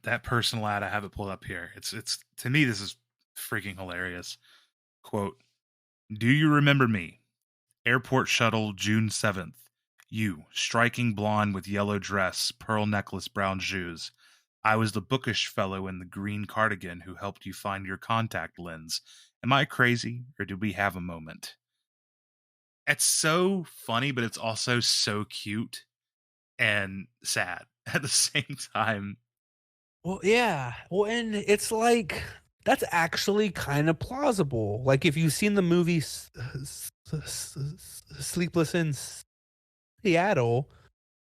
That personal ad, I have it pulled up here. It's to me, this is freaking hilarious. Quote, "Do you remember me? Airport shuttle, June 7th. You, striking blonde with yellow dress, pearl necklace, brown shoes. I was the bookish fellow in the green cardigan who helped you find your contact lens. Am I crazy, or did we have a moment?" It's so funny, but it's also so cute and sad at the same time. Well, yeah. Well, and it's like that's actually kind of plausible. Like if you've seen the movie Sleepless in Seattle,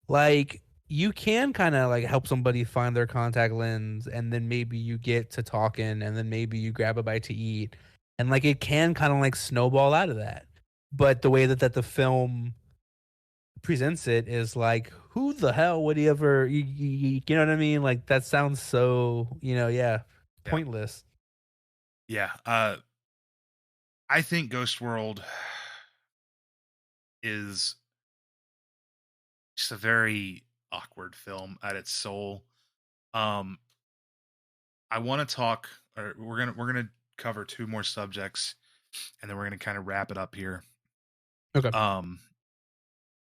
like you can kind of like help somebody find their contact lens, and then maybe you get to talking, and then maybe you grab a bite to eat, and like it can kind of like snowball out of that. But the way that the film presents it is like, who the hell would he ever? You know what I mean? Like that sounds so, yeah, Yeah. pointless. Yeah. I think Ghost World is just a very awkward film at its soul. Um, I want to talk, or we're gonna cover two more subjects, and then we're gonna kind of wrap it up here. Okay. Um,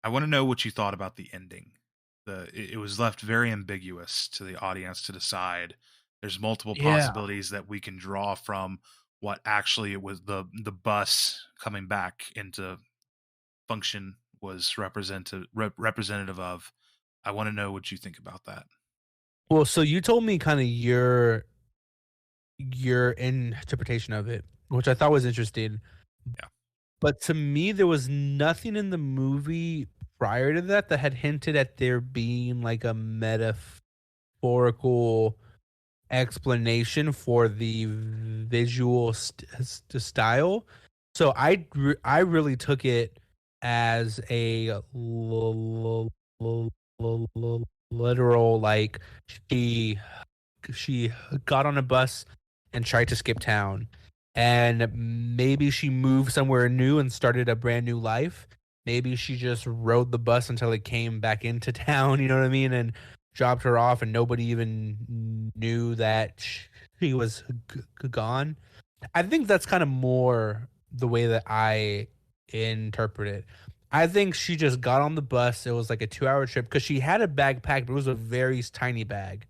I want to know what you thought about the ending. It was left very ambiguous to the audience to decide. There's multiple Yeah. possibilities that we can draw from what actually it was the bus coming back into function was representative of. I want to know what you think about that. Well, so you told me kind of your interpretation of it, which I thought was interesting. Yeah. But to me, there was nothing in the movie prior to that that had hinted at there being like a metaphorical explanation for the visual style. So I really took it as a literal, like she she got on a bus and tried to skip town. And maybe she moved somewhere new and started a brand new life. Maybe she just rode the bus until it came back into town, you know what I mean? And dropped her off, and nobody even knew that she was gone. I think that's kind of more the way that I interpret it. I think she just got on the bus. It was like a 2 hour trip because she had a bag packed, but it was a very tiny bag.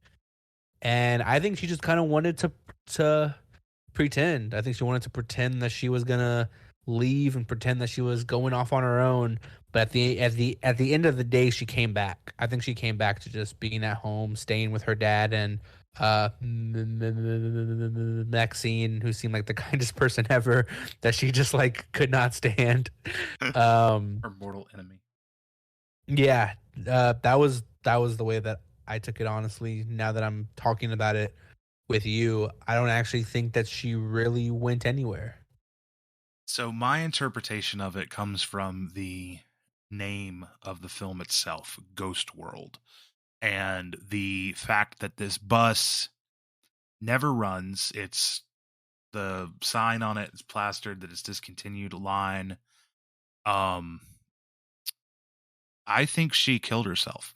And I think she just kind of wanted to pretend. I think she wanted to pretend that she was gonna leave and pretend that she was going off on her own. But at the end of the day, she came back. I think she came back to just being at home, staying with her dad and Maxine, who seemed like the kindest person ever, that she just like could not stand. Um, Her mortal enemy. yeah, that was the way that I took it. Honestly, now that I'm talking about it with you, I don't actually think that she really went anywhere. So my interpretation of it comes from the name of the film itself, Ghost World, and the fact that this bus never runs. It's the sign on it is plastered that it's discontinued line. Um, I think she killed herself.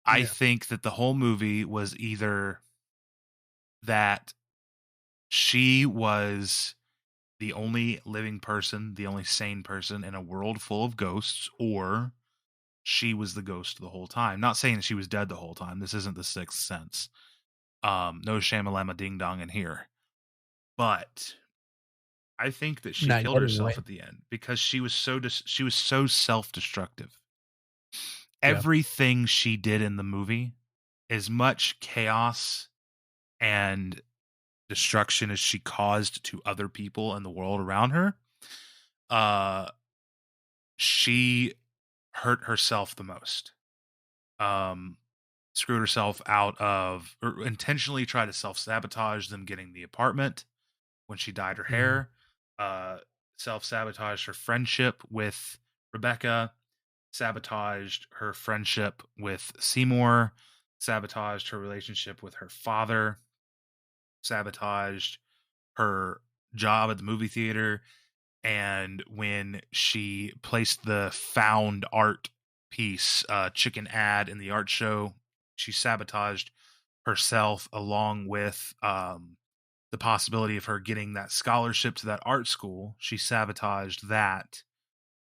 I Yeah. think that the whole movie was either that she was the only living person, the only sane person in a world full of ghosts, or she was the ghost the whole time. Not saying that she was dead the whole time. This isn't the Sixth Sense. No shamalama ding dong in here. But I think that she Not killed yet, anyway. herself at the end because she was so self-destructive. Yeah. Everything she did in the movie, as much chaos and destruction as she caused to other people in the world around her, uh, she hurt herself the most. Um, Screwed herself out of, or intentionally tried to self sabotage them getting the apartment when she dyed her Mhm. hair. Self sabotaged her friendship with Rebecca. Sabotaged her friendship with Seymour. Sabotaged her relationship with her father. Sabotaged her job at the movie theater. And when she placed the found art piece, chicken ad, in the art show, she sabotaged herself along with the possibility of her getting that scholarship to that art school. She sabotaged that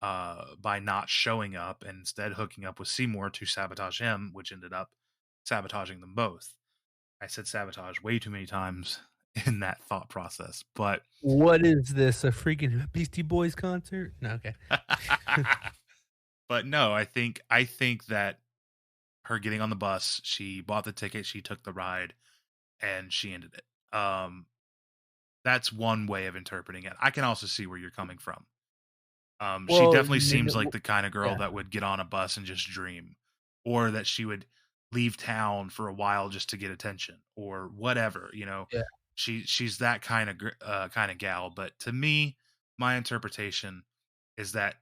by not showing up and instead hooking up with Seymour to sabotage him, which ended up sabotaging them both. I said sabotage way too many times in that thought process, but What is this? A freaking Beastie Boys concert? No, okay. but no, I think that her getting on the bus, she bought the ticket, she took the ride, and she ended it. That's one way of interpreting it. I can also see where you're coming from. She Well, definitely seems like the kind of girl yeah, that would get on a bus and just dream, or that she would leave town for a while just to get attention, or whatever. yeah. She's that kind of gal. But to me, my interpretation is that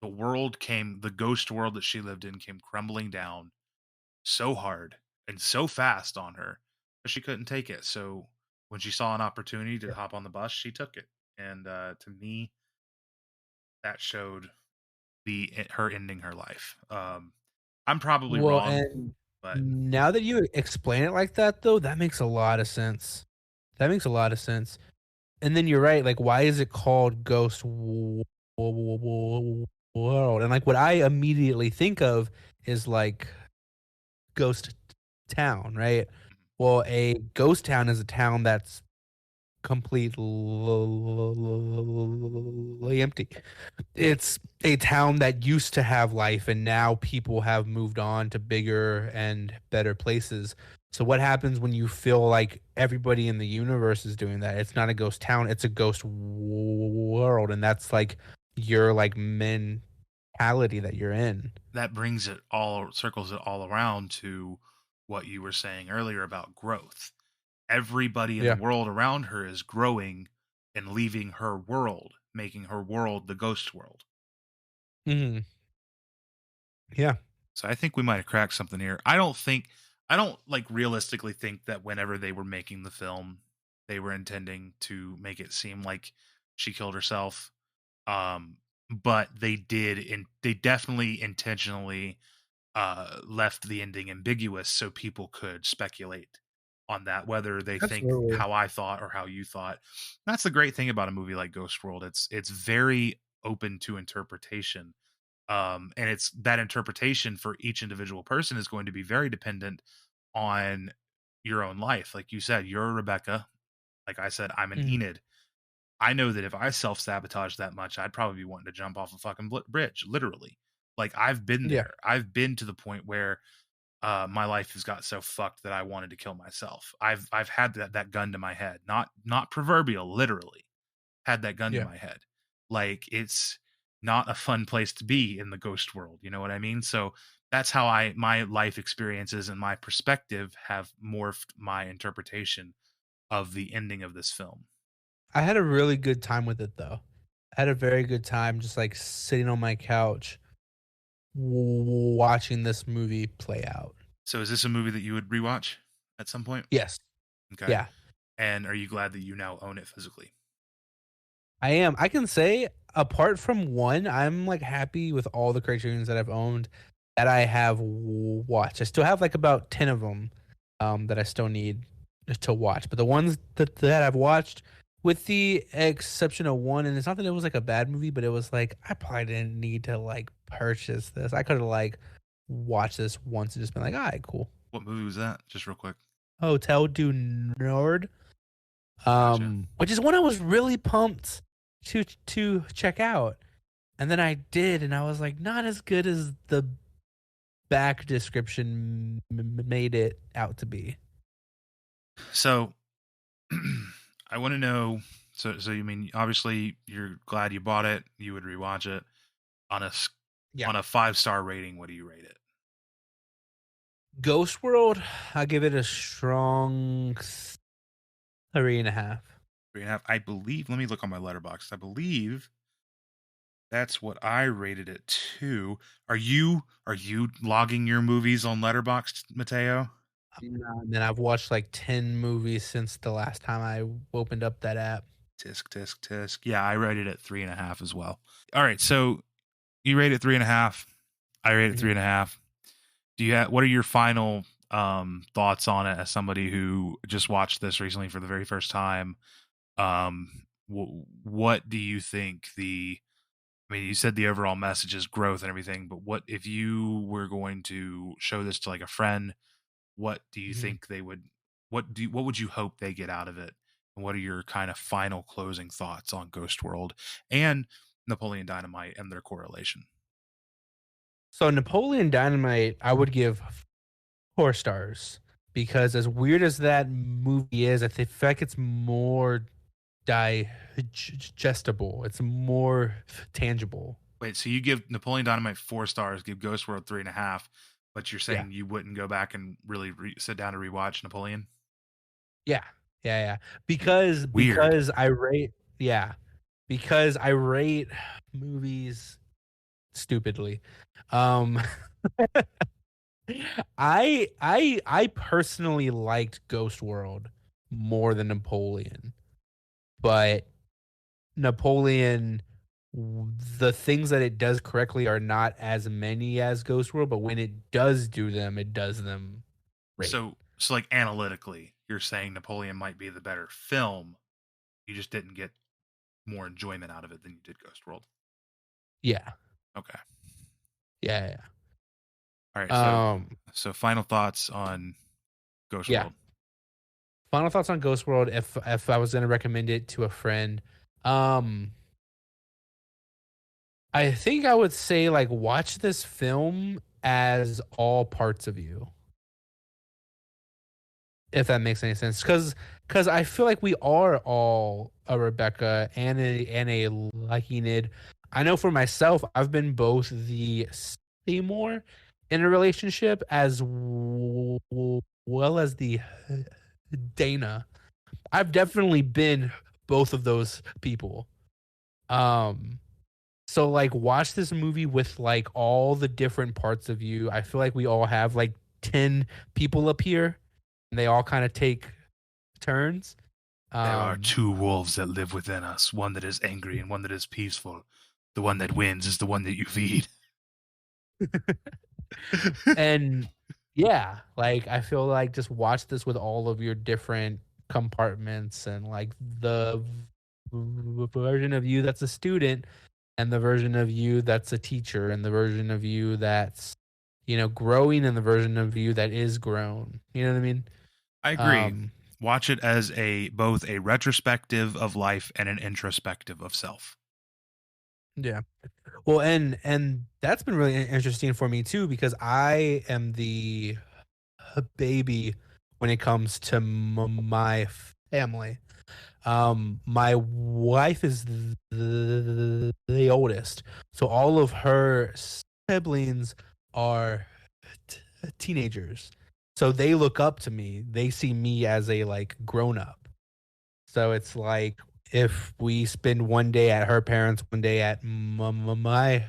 the ghost world that she lived in, came crumbling down so hard and so fast on her that she couldn't take it. So when she saw an opportunity to hop on the bus, she took it. And to me, that showed her ending her life. I'm probably Well, wrong, and but now that you explain it like that, though, that makes a lot of sense. That makes a lot of sense. And then you're right. Like, why is it called World? And like, what I immediately think of is like ghost town, right? Well, a ghost town is a town that's completely empty. It's a town that used to have life, and now people have moved on to bigger and better places. So what happens when you feel like everybody in the universe is doing that? It's not a ghost town, it's a ghost world, and that's like your like mentality that you're in. that circles it all around to what you were saying earlier about growth. Everybody in the Yeah. world around her is growing and leaving her world, making her world the ghost world. Mhm. Yeah. So I think we might have cracked something here. I don't like realistically think that whenever they were making the film, they were intending to make it seem like she killed herself. Um, but they definitely intentionally left the ending ambiguous so people could speculate on that, whether they think Absolutely. how I thought or how you thought. That's the great thing about a movie like Ghost World. It's very open to interpretation. And it's that interpretation for each individual person is going to be very dependent on your own life. Like you said, you're a Rebecca. Like I said, I'm an Mhm. Enid. I know that if I self sabotage that much, I'd probably be wanting to jump off a fucking bridge, literally. Like I've been Yeah. there. I've been to the point where my life has got so fucked that I wanted to kill myself. I've had that gun to my head, not proverbial, literally had that gun to Yeah. my head. Like it's not a fun place to be in the ghost world. You know what I mean? So that's how my life experiences and my perspective have morphed my interpretation of the ending of this film. I had a really good time with it though. I had a very good time just like sitting on my couch watching this movie play out. So is this a movie that you would rewatch at some point? Yes. Okay. Yeah. And are you glad that you now own it physically? I am. I can say apart from one, I'm like happy with all the Criterions that I've owned that I have watched. I still have like about 10 of them that I still need to watch. But the ones that I've watched, with the exception of one, and it's not that it was like a bad movie, but it was like I probably didn't need to like purchase this. I could have like watched this once and just been like, all right, cool. What movie was that? Just real quick. Hotel du Nord, Gotcha. which is one I was really pumped to check out. And then I did, and I was like, not as good as the back description made it out to be. So I want to know. So you mean obviously you're glad you bought it? You would rewatch it on Yeah. on a 5-star rating. What do you rate it? Ghost World, I give it a strong 3.5. 3.5. I believe. Let me look on my Letterboxd. I believe that's what I rated it to. Are you logging your movies on Letterboxd, Mateo? And then I've watched like 10 movies since the last time I opened up that app. Tisk, tisk, tisk. Yeah, I rated it 3.5 as well. All right, so you rate it 3.5. I rate it Mhm. 3.5. What are your final thoughts on it as somebody who just watched this recently for the very first time? What do you think I mean, you said the overall message is growth and everything, but what if you were going to show this to like a friend? What do you Mhm. think they would? What would you hope they get out of it? And what are your kind of final closing thoughts on Ghost World and Napoleon Dynamite and their correlation? So Napoleon Dynamite, I would give 4 stars because as weird as that movie is, I feel like it's more digestible. It's more tangible. Wait, so you give Napoleon Dynamite 4 stars, give Ghost World 3.5, but you're Yeah. saying you wouldn't go back and really sit down to rewatch Napoleon? Yeah. Yeah, yeah. You Because weird. because I rate yeah. Because I rate movies stupidly. Um I personally liked Ghost World more than Napoleon, but Napoleon the things that it does correctly are not as many as Ghost World, but when it does do them, it does them great. So like analytically, you're saying Napoleon might be the better film. You just didn't get more enjoyment out of it than you did Ghost World. Yeah. Okay. Yeah, All right. So yeah. so final thoughts on Ghost Yeah. World. Final thoughts on Ghost World if I was going to recommend it to a friend. Um I think I would say like watch this film as all parts of you, if that makes any sense. Cuz I feel like we are all a Rebecca and a Enid. I know for myself, I've been both the Seymour in a relationship as well as the Dana. I've definitely been both of those people. Um So like watch this movie with like all the different parts of you. I feel like we all have like 10 people up here and they all kind of take turns. There are Um two wolves that live within us, one that is angry and one that is peaceful. The one that wins is the one that you feed. and yeah, like I feel like just watch this with all of your different compartments and like the version of you that's a student and the version of you that's a teacher and the version of you that's growing and the version of you that is grown. You know what I mean? I agree. Um, Watch it as a both a retrospective of life and an introspective of self. yeah. Well, and that's been really interesting for me too because I am the baby when it comes to my family. My wife is the oldest, so all of her siblings are teenagers. So they look up to me. They see me as a like grown up. So it's like if we spend one day at her parents, one day at my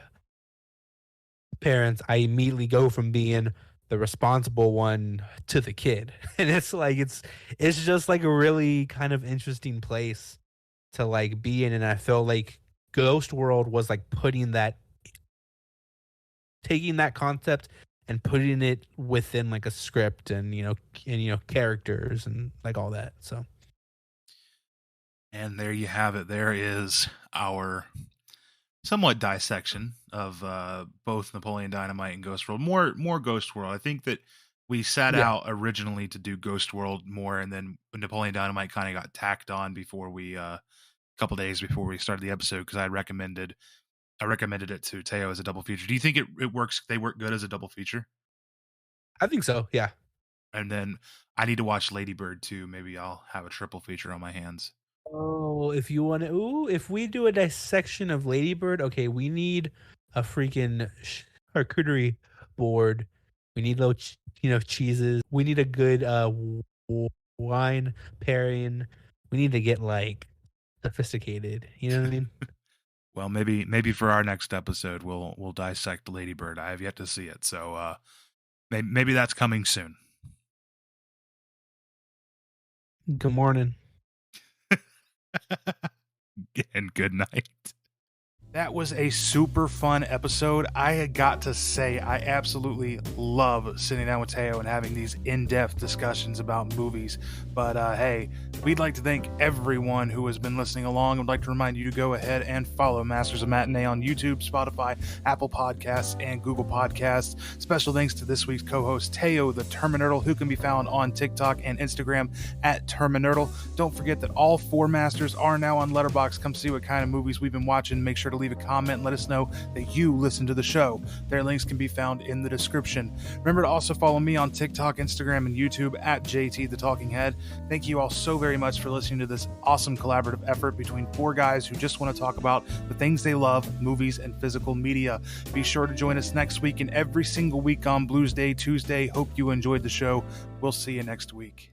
parents, I immediately go from being the responsible one to the kid. And it's like it's just like a really kind of interesting place to like be in. And I feel like Ghost World was like taking that concept and putting it within like a script and characters and like all that. So And there you have it. There is our somewhat dissection of both Napoleon Dynamite and Ghost World. More Ghost World. I think that we set yeah, out originally to do Ghost World more, and then Napoleon Dynamite kind of got tacked on before we a couple days before we started the episode because I recommended it to Teo as a double feature. Do you think it works? They work good as a double feature? I think so. Yeah. And then I need to watch Lady Bird too. Maybe I'll have a triple feature on my hands. Oh, if you want to, ooh, if we do a dissection of Ladybird, okay, we need a freaking charcuterie board. We need little, cheeses. We need a good wine pairing. We need to get like sophisticated. You know what I mean? Well, maybe for our next episode we'll dissect Lady Bird. I have yet to see it, so maybe that's coming soon. Good morning. And good night. That was a super fun episode. I got to say, I absolutely love sitting down with Teo and having these in-depth discussions about movies. But hey, we'd like to thank everyone who has been listening along. I'd like to remind you to go ahead and follow Masters of Matinee on YouTube, Spotify, Apple Podcasts, and Google Podcasts. Special thanks to this week's co-host, Teo the Terminurtle, who can be found on TikTok and Instagram at Terminurtle. Don't forget that all 4 Masters are now on Letterboxd. Come see what kind of movies we've been watching. Make sure to leave a comment and let us know that you listen to the show. Their links can be found in the description. Remember to also follow me on TikTok, Instagram, and YouTube at JT the Talking Head. Thank you all so very much for listening to this awesome collaborative effort between 4 guys who just want to talk about the things they love, movies and physical media. Be sure to join us next week and every single week on Blues Day Tuesday. Hope you enjoyed the show. We'll see you next week.